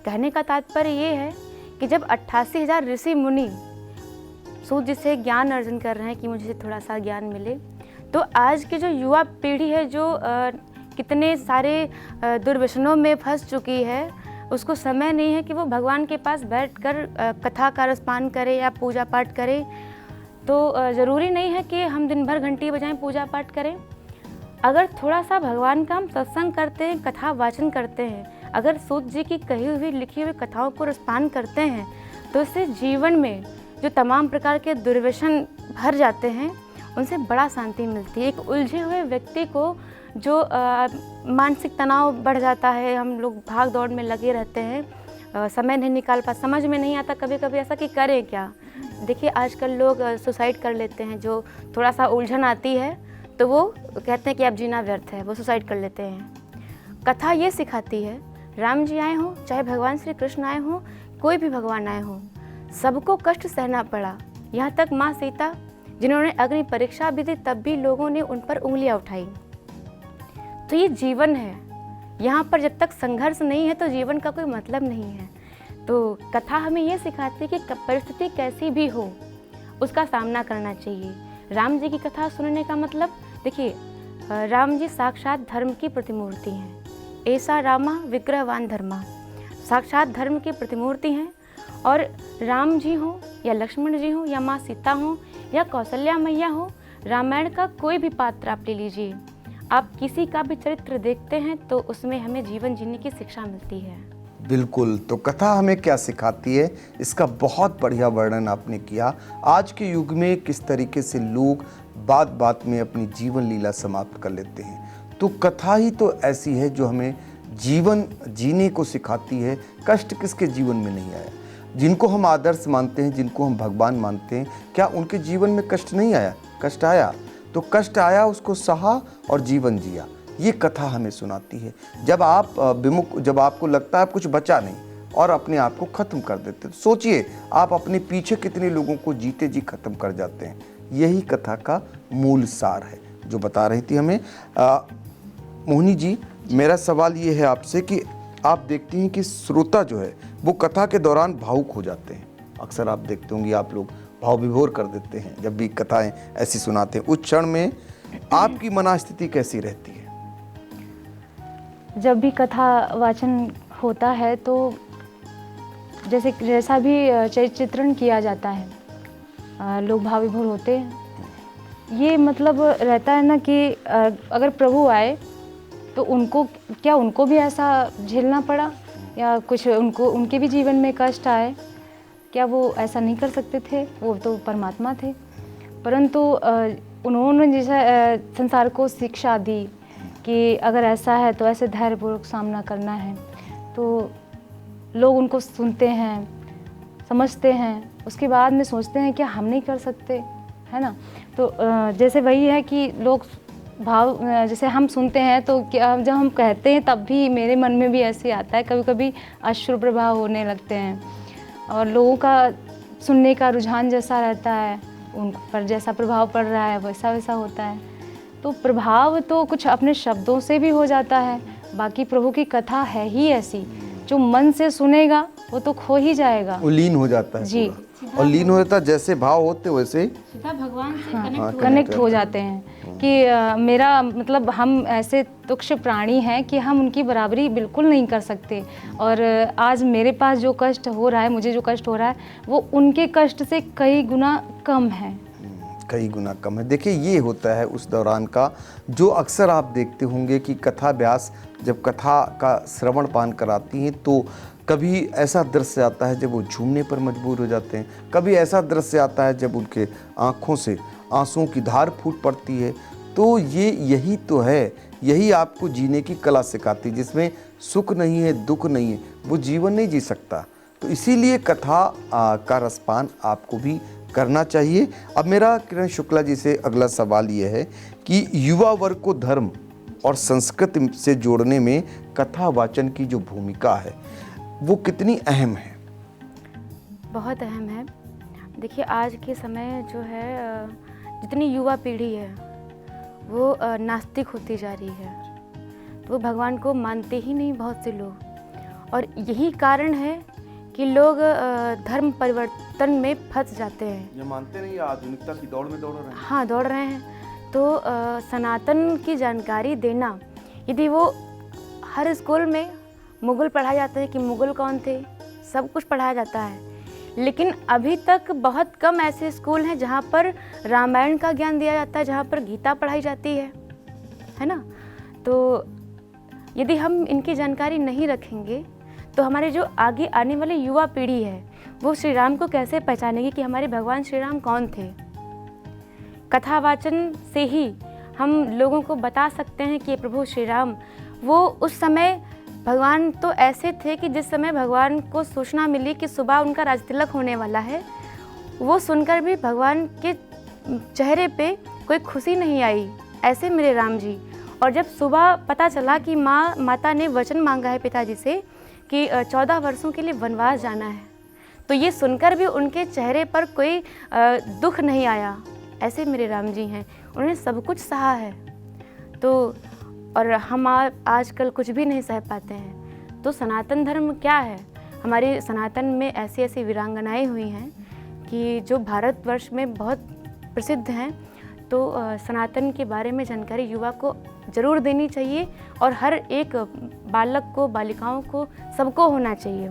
कहने का तात्पर्य ये है कि जब 88,000 ऋषि मुनि सूत जी से ज्ञान अर्जन कर रहे हैं कि मुझे थोड़ा सा ज्ञान मिले, तो आज की जो युवा पीढ़ी है, जो कितने सारे दुर्व्यसनों में फंस चुकी है, उसको समय नहीं है कि वो भगवान के पास बैठकर कथा का रसपान करे या पूजा पाठ करे। तो ज़रूरी नहीं है कि हम दिन भर घंटी बजाएं, पूजा पाठ करें। अगर थोड़ा सा भगवान का हम सत्संग करते हैं, कथा वाचन करते हैं, अगर सूत जी की कही हुई लिखी हुई कथाओं को रसपान करते हैं, तो इससे जीवन में जो तमाम प्रकार के दुर्व्यसन भर जाते हैं, उनसे बड़ा शांति मिलती है। एक उलझे हुए व्यक्ति को जो मानसिक तनाव बढ़ जाता है, हम लोग भाग दौड़ में लगे रहते हैं, समय नहीं निकाल पा, समझ में नहीं आता कभी कभी ऐसा कि करें क्या। देखिए, आजकल लोग सुसाइड कर लेते हैं, जो थोड़ा सा उलझन आती है तो वो कहते हैं कि अब जीना व्यर्थ है, वो सुसाइड कर लेते हैं। कथा ये सिखाती है, राम जी आए हों, चाहे भगवान श्री कृष्ण आए हों, कोई भी भगवान आए हों, सबको कष्ट सहना पड़ा। यहाँ तक माँ सीता, जिन्होंने अग्नि परीक्षा भी दी, तब भी लोगों ने उन पर उंगलियां उठाई। तो ये जीवन है, यहाँ पर जब तक संघर्ष नहीं है तो जीवन का कोई मतलब नहीं है। तो कथा हमें ये सिखाती है कि परिस्थिति कैसी भी हो, उसका सामना करना चाहिए। राम जी की कथा सुनने का मतलब, देखिए, राम जी साक्षात धर्म की प्रतिमूर्ति हैं। ऐसा रामा विग्रहवान धर्मा, साक्षात धर्म की प्रतिमूर्ति हैं। और राम जी हों या लक्ष्मण जी हों या माँ सीता हों या कौशल्या मैया हो, रामायण का कोई भी पात्र आप ले लीजिए, आप किसी का भी चरित्र देखते हैं तो उसमें हमें जीवन जीने की शिक्षा मिलती है। बिल्कुल। तो कथा हमें क्या सिखाती है, इसका बहुत बढ़िया वर्णन आपने किया। आज के युग में किस तरीके से लोग बात बात में अपनी जीवन लीला समाप्त कर लेते हैं, तो कथा ही तो ऐसी है जो हमें जीवन जीने को सिखाती है। कष्ट किसके जीवन में नहीं आया? जिनको हम आदर्श मानते हैं, जिनको हम भगवान मानते हैं, क्या उनके जीवन में कष्ट नहीं आया? कष्ट आया, तो कष्ट आया, उसको सहा और जीवन जिया। ये कथा हमें सुनाती है। जब आप जब आपको लगता है कुछ बचा नहीं और अपने आप को ख़त्म कर देते, तो सोचिए आप अपने पीछे कितने लोगों को जीते जी ख़त्म कर जाते हैं। यही कथा का मूल सार है जो बता रही थी हमें मोहिनी जी। मेरा सवाल ये है आपसे कि आप देखती हैं कि श्रोता जो है वो कथा के दौरान भावुक हो जाते हैं। अक्सर आप देखते होंगे, आप लोग भाव विभोर कर देते हैं जब भी कथाएं ऐसी सुनाते हैं। उस क्षण में आपकी मनस्थिति कैसी रहती है? जब भी कथा वाचन होता है तो जैसा भी चित्रण किया जाता है, लोग भाव विभोर होते हैं। ये मतलब रहता है ना कि अगर प्रभु आए तो उनको भी ऐसा झेलना पड़ा, या कुछ उनके भी जीवन में कष्ट आए, क्या वो ऐसा नहीं कर सकते थे? वो तो परमात्मा थे, परंतु उन्होंने जैसा संसार को शिक्षा दी कि अगर ऐसा है तो ऐसे धैर्यपूर्वक सामना करना है, तो लोग उनको सुनते हैं, समझते हैं, उसके बाद में सोचते हैं कि हम नहीं कर सकते, है ना। तो जैसे वही है कि लोग भाव जैसे हम सुनते हैं तो क्या जब हम कहते हैं तब भी मेरे मन में भी ऐसे आता है, कभी कभी अश्रु प्रभाव होने लगते हैं, और लोगों का सुनने का रुझान जैसा रहता है, उन पर जैसा प्रभाव पड़ रहा है वैसा वैसा होता है। तो प्रभाव तो कुछ अपने शब्दों से भी हो जाता है, बाकी प्रभु की कथा है ही ऐसी, जो मन से सुनेगा वो तो खो ही जाएगा, वो लीन हो जाता है जी। पूरा। और लीन हो जाता है, जैसे भाव होते वैसे सीधा भगवान से कनेक्ट हो जाते हैं कि मेरा मतलब हम ऐसे तुच्छ प्राणी हैं कि हम उनकी बराबरी बिल्कुल नहीं कर सकते, और आज मेरे पास जो कष्ट हो रहा है, मुझे जो कष्ट हो रहा है, वो उनके कष्ट से कई गुना कम है, कई गुना कम है। देखिए, ये होता है उस दौरान का, जो अक्सर आप देखते होंगे कि कथा व्यास जब कथा का श्रवण पान कराती हैं तो कभी ऐसा दृश्य आता है जब वो झूमने पर मजबूर हो जाते हैं, कभी ऐसा दृश्य आता है जब उनके आँखों से आंसुओं की धार फूट पड़ती है। तो यही तो है, यही आपको जीने की कला सिखाती है। जिसमें सुख नहीं है, दुख नहीं है, वो जीवन नहीं जी सकता। तो इसीलिए कथा का रसपान आपको भी करना चाहिए। अब मेरा किरण शुक्ला जी से अगला सवाल ये है कि युवा वर्ग को धर्म और संस्कृति से जोड़ने में कथा वाचन की जो भूमिका है वो कितनी अहम है? बहुत अहम है। देखिए, आज के समय जो है जितनी युवा पीढ़ी है वो नास्तिक होती जा रही है, तो वो भगवान को मानते ही नहीं बहुत से लोग, और यही कारण है कि लोग धर्म परिवर्तन में फंस जाते हैं। ये मानते नहीं, आधुनिकता की दौड़ में दौड़ रहे हैं। हाँ, दौड़ रहे हैं। तो सनातन की जानकारी देना, यदि वो हर स्कूल में मुगल पढ़ाए जाते हैं कि मुगल कौन थे, सब कुछ पढ़ाया जाता है, लेकिन अभी तक बहुत कम ऐसे स्कूल हैं जहाँ पर रामायण का ज्ञान दिया जाता है, जहाँ पर गीता पढ़ाई जाती है ना। तो यदि हम इनकी जानकारी नहीं रखेंगे तो हमारे जो आगे आने वाली युवा पीढ़ी है वो श्री राम को कैसे पहचानेगी कि हमारे भगवान श्री राम कौन थे। कथा वाचन से ही हम लोगों को बता सकते हैं कि प्रभु श्री राम वो उस समय भगवान तो ऐसे थे कि जिस समय भगवान को सूचना मिली कि सुबह उनका राजतिलक होने वाला है, वो सुनकर भी भगवान के चेहरे पे कोई खुशी नहीं आई, ऐसे मेरे राम जी। और जब सुबह पता चला कि माता ने वचन मांगा है पिताजी से कि 14 वर्षों के लिए वनवास जाना है, तो ये सुनकर भी उनके चेहरे पर कोई दुख नहीं आया, ऐसे मेरे राम जी हैं। उन्होंने सब कुछ सहा है। तो और हम आजकल कुछ भी नहीं सह पाते हैं। तो सनातन धर्म क्या है? हमारे सनातन में ऐसी ऐसी वीरांगनाएं हुई हैं कि जो भारतवर्ष में बहुत प्रसिद्ध हैं। तो सनातन के बारे में जानकारी युवा को ज़रूर देनी चाहिए, और हर एक बालक को, बालिकाओं को, सबको होना चाहिए।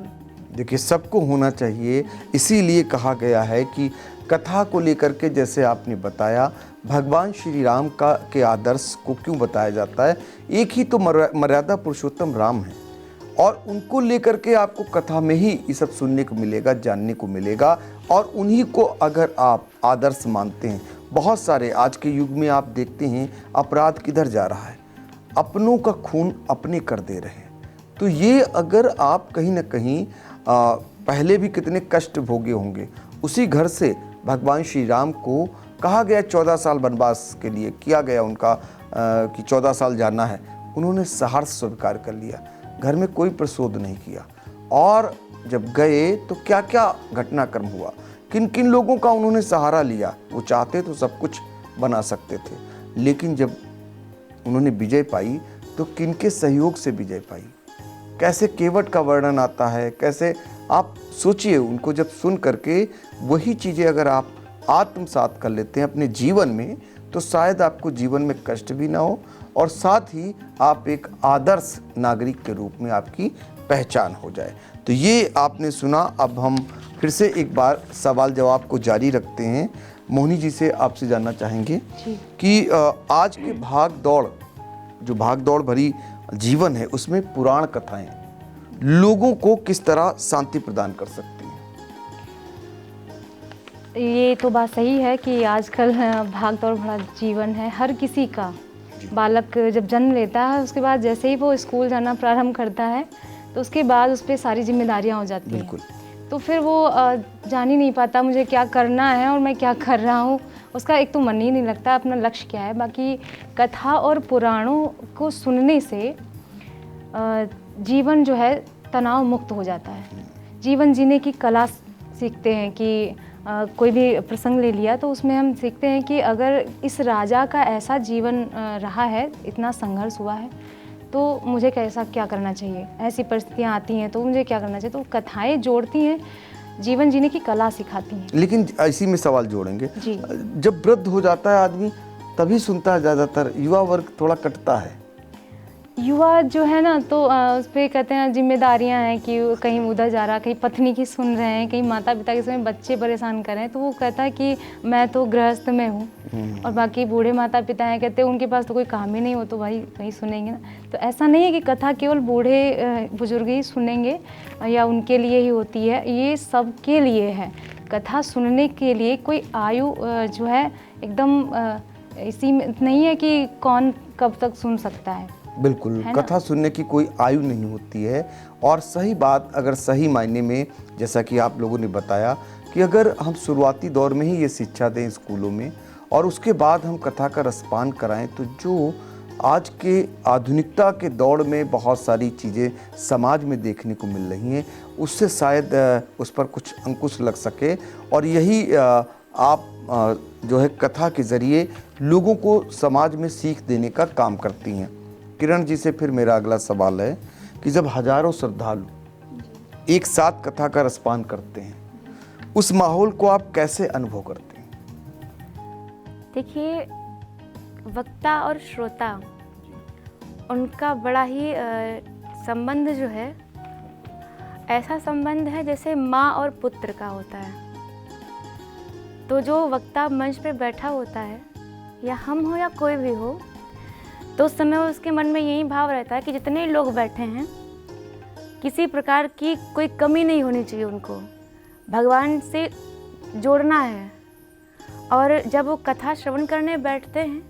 देखिए, सबको होना चाहिए। इसीलिए कहा गया है कि कथा को लेकर के, जैसे आपने बताया, भगवान श्री राम के आदर्श को क्यों बताया जाता है। एक ही तो मर्यादा पुरुषोत्तम राम है, और उनको लेकर के आपको कथा में ही ये सब सुनने को मिलेगा, जानने को मिलेगा। और उन्हीं को अगर आप आदर्श मानते हैं, बहुत सारे आज के युग में आप देखते हैं अपराध किधर जा रहा है, अपनों का खून अपने कर दे रहे हैं। तो ये अगर आप कहीं ना कहीं पहले भी कितने कष्ट भोगे होंगे, उसी घर से भगवान श्री राम को कहा गया 14 साल वनवास के लिए किया गया उनका कि 14 साल जाना है, उन्होंने सहर्ष स्वीकार कर लिया, घर में कोई प्रशोध नहीं किया। और जब गए तो क्या क्या घटनाक्रम हुआ, किन किन लोगों का उन्होंने सहारा लिया। वो चाहते तो सब कुछ बना सकते थे, लेकिन जब उन्होंने विजय पाई तो किनके सहयोग से विजय पाई। कैसे केवट का वर्णन आता है, कैसे आप सोचिए उनको जब सुन करके वही चीज़ें अगर आप आत्मसात कर लेते हैं अपने जीवन में, तो शायद आपको जीवन में कष्ट भी ना हो, और साथ ही आप एक आदर्श नागरिक के रूप में आपकी पहचान हो जाए। तो ये आपने सुना। अब हम फिर से एक बार सवाल जवाब को जारी रखते हैं। मोहिनी जी से आपसे जानना चाहेंगे जी। कि आज के भाग दौड़ भरी जीवन है, उसमें पुराण कथाएं लोगों को किस तरह शांति प्रदान कर सकती हैं? ये तो बात सही है कि आजकल भाग दौड़ भरा जीवन है हर किसी का। बालक जब जन्म लेता है उसके बाद जैसे ही वो स्कूल जाना प्रारंभ करता है तो उसके बाद उस पर सारी जिम्मेदारियां हो जाती हैं। बिल्कुल। तो फिर वो जान ही नहीं पाता मुझे क्या करना है और मैं क्या कर रहा हूँ। उसका एक तो मन ही नहीं लगता अपना लक्ष्य क्या है। बाकी कथा और पुराणों को सुनने से जीवन जो है तनाव मुक्त हो जाता है। जीवन जीने की कला सीखते हैं कि कोई भी प्रसंग ले लिया तो उसमें हम सीखते हैं कि अगर इस राजा का ऐसा जीवन रहा है, इतना संघर्ष हुआ है, तो मुझे कैसा क्या करना चाहिए। ऐसी परिस्थितियाँ आती हैं तो मुझे क्या करना चाहिए। तो कथाएं जोड़ती हैं, जीवन जीने की कला सिखाती हैं। लेकिन इसी में सवाल जोड़ेंगे, जी। जब वृद्ध हो जाता है आदमी तभी सुनता है, ज़्यादातर युवा वर्ग थोड़ा कटता है। युवा जो है ना तो उस पर कहते हैं जिम्मेदारियां हैं कि वो कहीं उधर जा रहा, कहीं पत्नी की सुन रहे हैं, कहीं माता पिता के समय बच्चे परेशान कर रहे हैं, तो वो कहता है कि मैं तो गृहस्थ में हूँ और बाकी बूढ़े माता पिता हैं, कहते हैं उनके पास तो कोई काम ही नहीं हो तो भाई वही सुनेंगे ना। तो ऐसा नहीं है कि कथा केवल बूढ़े बुजुर्ग ही सुनेंगे या उनके लिए ही होती है, ये सबके लिए है। कथा सुनने के लिए कोई आयु जो है एकदम इसी में नहीं है कि कौन कब तक सुन सकता है। बिल्कुल, कथा सुनने की कोई आयु नहीं होती है। और सही बात, अगर सही मायने में जैसा कि आप लोगों ने बताया कि अगर हम शुरुआती दौर में ही ये शिक्षा दें स्कूलों में और उसके बाद हम कथा का रसपान कराएं, तो जो आज के आधुनिकता के दौर में बहुत सारी चीज़ें समाज में देखने को मिल रही हैं, उससे शायद उस पर कुछ अंकुश लग सके। और यही आप जो है कथा के ज़रिए लोगों को समाज में सीख देने का काम करती हैं। किरण जी से फिर मेरा अगला सवाल है कि जब हजारों श्रद्धालु एक साथ कथा का रसपान करते हैं, उस माहौल को आप कैसे अनुभव करते हैं? देखिए, वक्ता और श्रोता उनका बड़ा ही संबंध जो है, ऐसा संबंध है जैसे माँ और पुत्र का होता है। तो जो वक्ता मंच पे बैठा होता है, या हम हो या कोई भी हो, तो उस समय उसके मन में यही भाव रहता है कि जितने लोग बैठे हैं किसी प्रकार की कोई कमी नहीं होनी चाहिए, उनको भगवान से जोड़ना है। और जब वो कथा श्रवण करने बैठते हैं,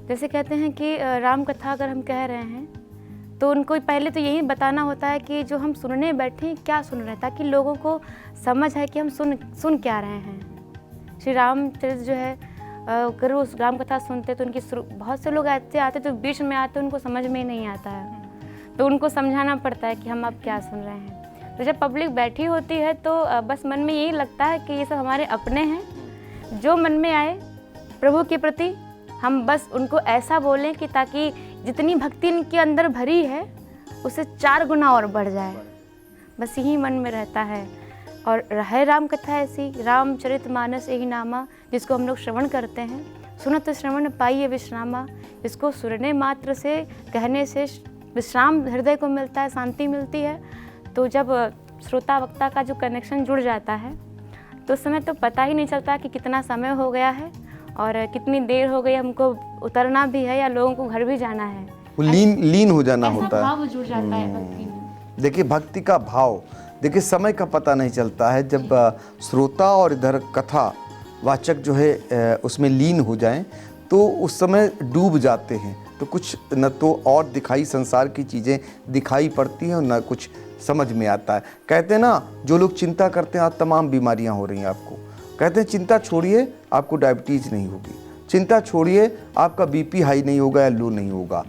जैसे कहते हैं कि राम कथा अगर हम कह रहे हैं तो उनको पहले तो यही बताना होता है कि जो हम सुनने बैठे हैं क्या सुन रहे हैं, ताकि लोगों को समझ है कि हम सुन क्या रहे हैं। श्री रामचरित्र जो है, अगर वो राम कथा सुनते तो उनकी बहुत से लोग ऐसे आते तो बीच में आते उनको समझ में ही नहीं आता है, तो उनको समझाना पड़ता है कि हम अब क्या सुन रहे हैं। तो जब पब्लिक बैठी होती है तो बस मन में यही लगता है कि ये सब हमारे अपने हैं, जो मन में आए प्रभु के प्रति हम बस उनको ऐसा बोलें कि ताकि जितनी भक्ति इनके अंदर भरी है उससे 4 गुना और बढ़ जाए। बस यही मन में रहता है। और है राम कथा ऐसी, रामचरितमानस यही नामा, जिसको हम लोग श्रवण करते हैं। सुनत श्रवण पाइए विश्रामा, जिसको सुनने मात्र से, कहने से विश्राम हृदय को मिलता है, शांति मिलती है। तो जब श्रोता वक्ता का जो कनेक्शन जुड़ जाता है तो उस समय तो पता ही नहीं चलता कि कितना समय हो गया है और कितनी देर हो गई, हमको उतरना भी है या लोगों को घर भी जाना है। वो लीन हो जाना होता है, भाव जुड़ जाता है भक्ति में। देखिए भक्ति का भाव, देखिए समय का पता नहीं चलता है जब श्रोता और इधर कथा वाचक जो है उसमें लीन हो जाएं, तो उस समय डूब जाते हैं। तो कुछ न तो और दिखाई संसार की चीज़ें दिखाई पड़ती हैं और न कुछ समझ में आता है। कहते हैं ना, जो लोग चिंता करते हैं आज तमाम बीमारियां हो रही हैं आपको। कहते हैं चिंता छोड़िए आपको डायबिटीज़ नहीं होगी, चिंता छोड़िए आपका बीपी हाई नहीं होगा या लो नहीं होगा।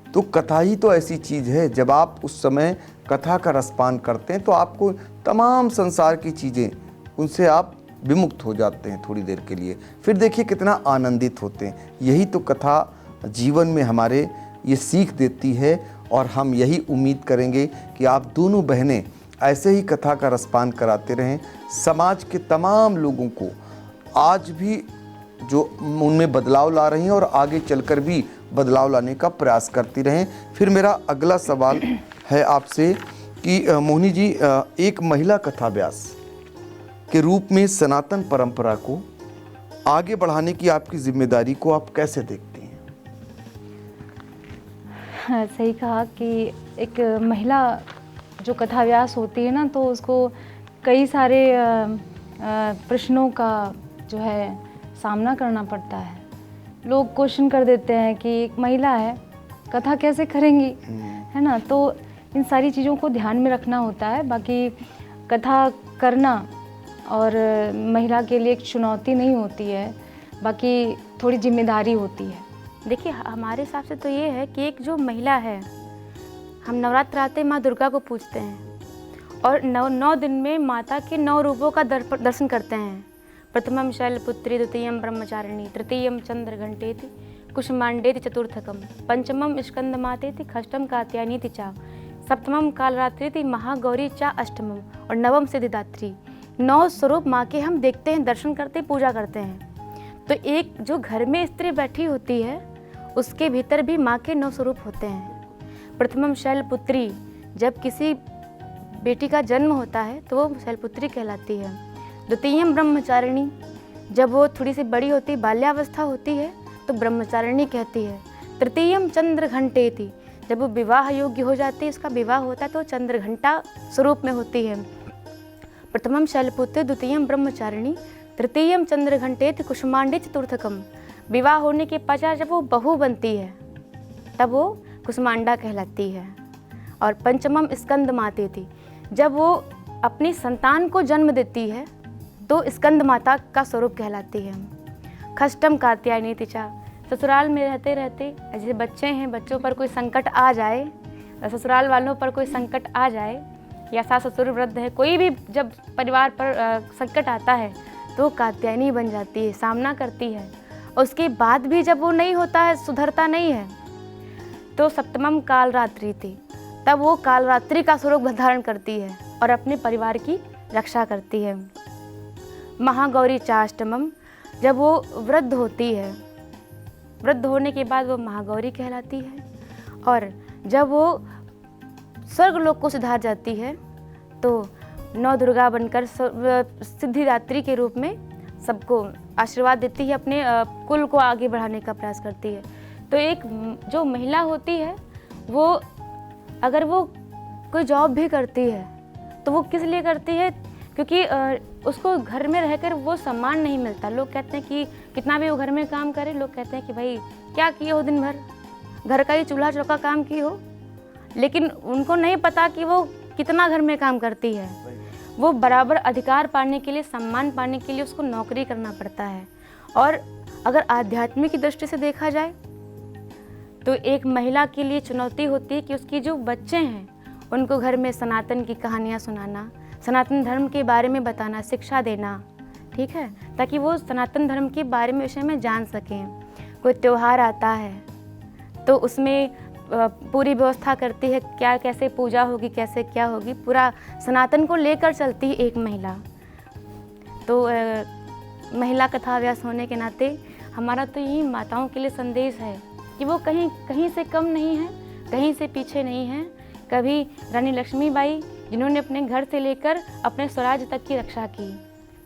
तो कथा ही तो ऐसी चीज़ है, जब आप उस समय कथा का रसपान करते हैं तो आपको तमाम संसार की चीज़ें उनसे आप विमुक्त हो जाते हैं थोड़ी देर के लिए। फिर देखिए कितना आनंदित होते हैं। यही तो कथा जीवन में हमारे ये सीख देती है और हम यही उम्मीद करेंगे कि आप दोनों बहनें ऐसे ही कथा का रसपान कराते रहें, समाज के तमाम लोगों को आज भी जो उनमें बदलाव ला रही हैं और आगे चलकर भी बदलाव लाने का प्रयास करती रहें। फिर मेरा अगला सवाल है आपसे कि मोहिनी जी, एक महिला कथा व्यास के रूप में सनातन परंपरा को आगे बढ़ाने की आपकी जिम्मेदारी को आप कैसे देखती हैं? हाँ, सही कहा कि एक महिला जो कथाव्यास होती है ना, तो उसको कई सारे प्रश्नों का जो है सामना करना पड़ता है। लोग क्वेश्चन कर देते हैं कि एक महिला है, कथा कैसे करेंगी, है ना। तो इन सारी चीज़ों को ध्यान में रखना होता है। बाकी कथा करना और महिला के लिए एक चुनौती नहीं होती है, बाकी थोड़ी जिम्मेदारी होती है। देखिए, हमारे हिसाब से तो ये है कि एक जो महिला है, हम नवरात्र आते माँ दुर्गा को पूजते हैं और 9 दिन में माता के 9 रूपों का दर्शन करते हैं। प्रथमम शैलपुत्री, द्वितीयम ब्रह्मचारिणी, तृतीयम चंद्रघंटेति, कुष्मांडेति चतुर्थकम, पंचमम स्कंदमातेति, षष्ठम कात्यायनीति चा, सप्तमम कालरात्रिति, महागौरी चा अष्टमम और नवम सिद्धिदात्री। 9 स्वरूप माँ के हम देखते हैं, दर्शन करते, पूजा करते हैं। तो एक जो घर में स्त्री बैठी होती है, उसके भीतर भी माँ के 9 स्वरूप होते हैं। प्रथमम शैलपुत्री, जब किसी बेटी का जन्म होता है तो वो शैलपुत्री कहलाती है। द्वितीयम ब्रह्मचारिणी, जब वो थोड़ी सी बड़ी होती, बाल्यावस्था होती है, तो ब्रह्मचारिणी कहती है। तृतीयम चंद्रघंटेति, जब वो विवाह योग्य हो जाती है, उसका विवाह होता है, तो चंद्रघंटा स्वरूप में होती है। प्रथमम शैलपुत्री, द्वितीयम ब्रह्मचारिणी, तृतीयम चंद्रघंटेति, कुष्मांडे चतुर्थकम। विवाह होने के पश्चात जब वो बहू बनती है, तब वो कुष्मांडा कहलाती है। और पंचमम स्कंद मातेति, जब वो अपनी संतान को जन्म देती है, तो स्कंद माता का स्वरूप कहलाती है। षष्ठम कात्यायनीति चा, ससुराल में रहते रहते जैसे बच्चे हैं, बच्चों पर कोई संकट आ जाए, ससुराल वालों पर कोई संकट आ जाए, या सास ससुर वृद्ध है, कोई भी जब परिवार पर संकट आता है तो कात्यायनी बन जाती है, सामना करती है। उसके बाद भी जब वो नहीं होता है, सुधरता नहीं है, तो सप्तमम कालरात्रि थी, तब वो कालरात्रि का स्वरूप धारण करती है और अपने परिवार की रक्षा करती है। महागौरी चाष्टमम, जब वो वृद्ध होती है, वृद्ध होने के बाद वो महागौरी कहलाती है। और जब वो स्वर्गलोक को सुधार जाती है, तो 9 दुर्गा बनकर सिद्धिदात्री के रूप में सबको आशीर्वाद देती है, अपने कुल को आगे बढ़ाने का प्रयास करती है। तो एक जो महिला होती है, वो अगर वो कोई जॉब भी करती है तो वो किस लिए करती है, क्योंकि उसको घर में रहकर वो सम्मान नहीं मिलता। लोग कहते हैं कि कितना भी वो घर में काम करे, लोग कहते हैं कि भाई क्या किए हो दिन भर, घर का ही चूल्हा चौका काम की हो, लेकिन उनको नहीं पता कि वो कितना घर में काम करती है। वो बराबर अधिकार पाने के लिए, सम्मान पाने के लिए उसको नौकरी करना पड़ता है। और अगर आध्यात्मिक की दृष्टि से देखा जाए तो एक महिला के लिए चुनौती होती है कि उसकी जो बच्चे हैं, उनको घर में सनातन की कहानियाँ सुनाना, सनातन धर्म के बारे में बताना, शिक्षा देना, ठीक है, ताकि वो सनातन धर्म के बारे में विषय में जान सकें। कोई त्यौहार आता है तो उसमें पूरी व्यवस्था करती है, क्या कैसे पूजा होगी, कैसे क्या होगी, पूरा सनातन को लेकर चलती है एक महिला। तो महिला कथाव्यास होने के नाते हमारा तो यही माताओं के लिए संदेश है कि वो कहीं से कम नहीं है, कहीं से पीछे नहीं है। कभी रानी लक्ष्मीबाई, जिन्होंने अपने घर से लेकर अपने स्वराज तक की रक्षा की,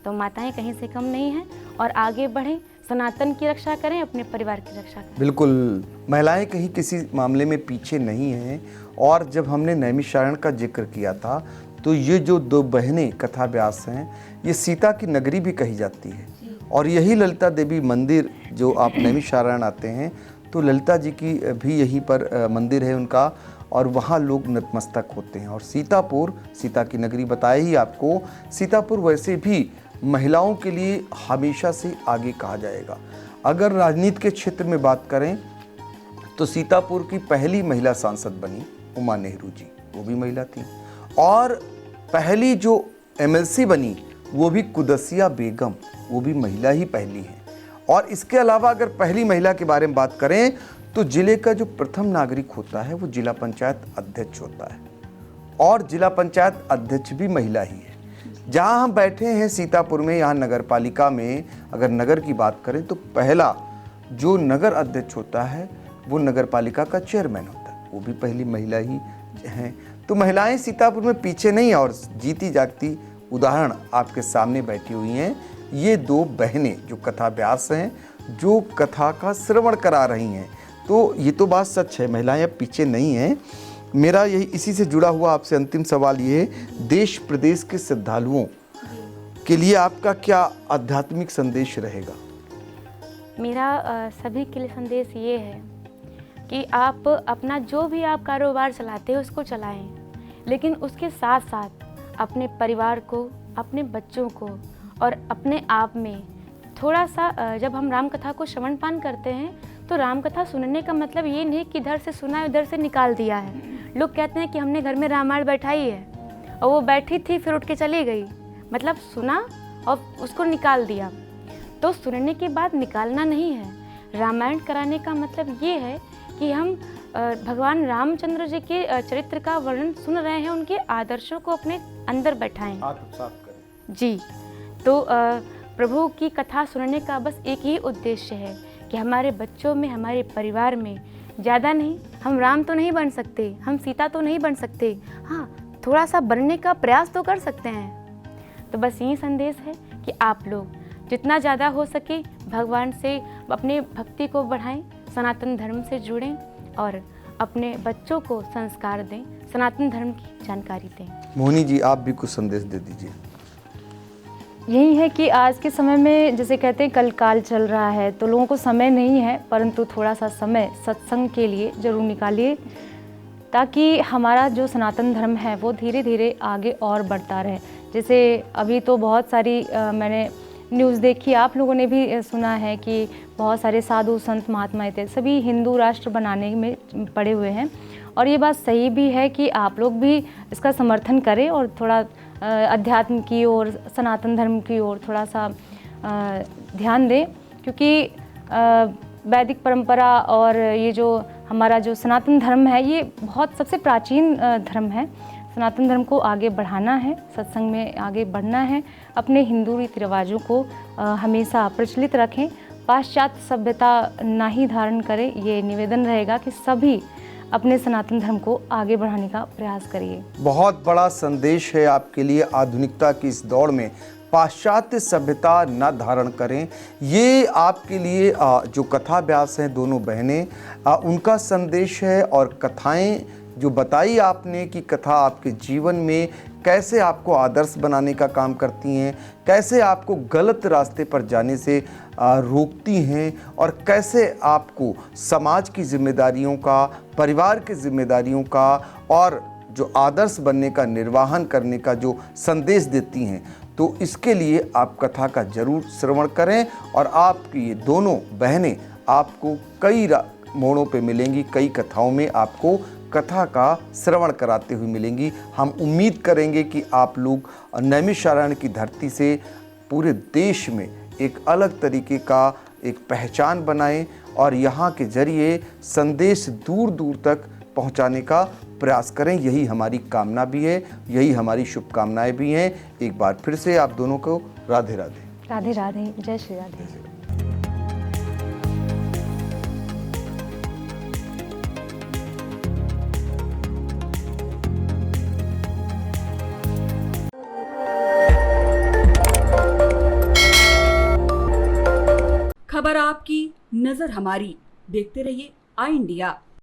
तो माताएं कहीं से कम नहीं हैं और आगे बढ़ें, सनातन की रक्षा करें, अपने परिवार की रक्षा करें। बिल्कुल, महिलाएं कहीं किसी मामले में पीछे नहीं हैं। और जब हमने नैमिषारण्य का जिक्र किया था, तो ये जो 2 बहनें कथा व्यास हैं, ये सीता की नगरी भी कही जाती है। और यही ललिता देवी मंदिर, जो आप नैमिषारण्य आते हैं तो ललिता जी की भी यहीं पर मंदिर है उनका, और वहाँ लोग नतमस्तक होते हैं। और सीतापुर, सीता की नगरी बताया ही आपको, सीतापुर वैसे भी महिलाओं के लिए हमेशा से आगे कहा जाएगा। अगर राजनीति के क्षेत्र में बात करें तो सीतापुर की पहली महिला सांसद बनी उमा नेहरू जी, वो भी महिला थी। और पहली जो MLC बनी वो भी कुदसिया बेगम, वो भी महिला ही पहली है। और इसके अलावा अगर पहली महिला के बारे में बात करें तो जिले का जो प्रथम नागरिक होता है वो जिला पंचायत अध्यक्ष होता है, और जिला पंचायत अध्यक्ष भी महिला ही है। जहां हम बैठे हैं सीतापुर में, यहाँ नगर पालिका में अगर नगर की बात करें तो पहला जो नगर अध्यक्ष होता है वो नगर पालिका का चेयरमैन होता है, वो भी पहली महिला ही हैं। तो महिलाएं सीतापुर में पीछे नहीं, और जीती जागती उदाहरण आपके सामने बैठी हुई हैं ये दो बहनें जो कथाव्यास हैं, जो कथा का श्रवण करा रही हैं। तो ये तो बात सच है, महिलाएं अब पीछे नहीं हैं। मेरा यही इसी से जुड़ा हुआ आपसे अंतिम सवाल ये है, देश प्रदेश के श्रद्धालुओं के लिए आपका क्या आध्यात्मिक संदेश रहेगा? मेरा सभी के लिए संदेश ये है कि आप अपना जो भी आप कारोबार चलाते हो उसको चलाएं, लेकिन उसके साथ साथ अपने परिवार को, अपने बच्चों को और अपने आप में थोड़ा सा, जब हम राम कथा को श्रवण पान करते हैं तो राम कथा सुनने का मतलब ये नहीं कि इधर से सुना उधर से निकाल दिया है। लोग कहते हैं कि हमने घर में रामायण बैठाई है और वो बैठी थी फिर उठ के चली गई, मतलब सुना और उसको निकाल दिया। तो सुनने के बाद निकालना नहीं है। रामायण कराने का मतलब ये है कि हम भगवान रामचंद्र जी के चरित्र का वर्णन सुन रहे हैं, उनके आदर्शों को अपने अंदर बैठाएं। आत्मसात करें। जी, तो प्रभु की कथा सुनने का बस एक ही उद्देश्य है कि हमारे बच्चों में, हमारे परिवार में, ज़्यादा नहीं, हम राम तो नहीं बन सकते, हम सीता तो नहीं बन सकते, हाँ थोड़ा सा बनने का प्रयास तो कर सकते हैं। तो बस यही संदेश है कि आप लोग जितना ज़्यादा हो सके भगवान से अपने भक्ति को बढ़ाएं, सनातन धर्म से जुड़ें और अपने बच्चों को संस्कार दें, सनातन धर्म की जानकारी दें। मोहिनी जी, आप भी कुछ संदेश दे दीजिए। यही है कि आज के समय में जैसे कहते हैं कल काल चल रहा है, तो लोगों को समय नहीं है, परंतु थोड़ा सा समय सत्संग के लिए ज़रूर निकालिए, ताकि हमारा जो सनातन धर्म है वो धीरे धीरे आगे और बढ़ता रहे। जैसे अभी तो बहुत सारी मैंने न्यूज़ देखी, आप लोगों ने भी सुना है कि बहुत सारे साधु संत महात्मा थे, सभी हिंदू राष्ट्र बनाने में पड़े हुए हैं। और ये बात सही भी है कि आप लोग भी इसका समर्थन करें और थोड़ा अध्यात्म की ओर, सनातन धर्म की ओर थोड़ा सा ध्यान दें, क्योंकि वैदिक परंपरा और ये जो हमारा जो सनातन धर्म है ये बहुत सबसे प्राचीन धर्म है। सनातन धर्म को आगे बढ़ाना है, सत्संग में आगे बढ़ना है, अपने हिंदू रीति रिवाजों को हमेशा प्रचलित रखें, पाश्चात्य सभ्यता ना ही धारण करें। ये निवेदन रहेगा कि सभी अपने सनातन धर्म को आगे बढ़ाने का प्रयास करिए। बहुत बड़ा संदेश है आपके लिए, आधुनिकता की इस दौड़ में पाश्चात्य सभ्यता न धारण करें। ये आपके लिए जो कथा व्यास हैं दोनों बहनें, उनका संदेश है। और कथाएं जो बताई आपने कि कथा आपके जीवन में कैसे आपको आदर्श बनाने का काम करती हैं, कैसे आपको गलत रास्ते पर जाने से रोकती हैं और कैसे आपको समाज की जिम्मेदारियों का, परिवार की जिम्मेदारियों का और जो आदर्श बनने का, निर्वाहन करने का जो संदेश देती हैं। तो इसके लिए आप कथा का जरूर श्रवण करें और आपकी ये दोनों बहनें आपको कई मोड़ों पे मिलेंगी, कई कथाओं में आपको कथा का श्रवण कराते हुए मिलेंगी। हम उम्मीद करेंगे कि आप लोग नैमिषारण्य की धरती से पूरे देश में एक अलग तरीके का एक पहचान बनाएं और यहाँ के जरिए संदेश दूर दूर तक पहुँचाने का प्रयास करें। यही हमारी कामना भी है, यही हमारी शुभकामनाएं भी हैं। एक बार फिर से आप दोनों को राधे राधे। राधे राधे, जय श्री राधे। खबर आपकी, नजर हमारी। देखते रहिए आई इंडिया।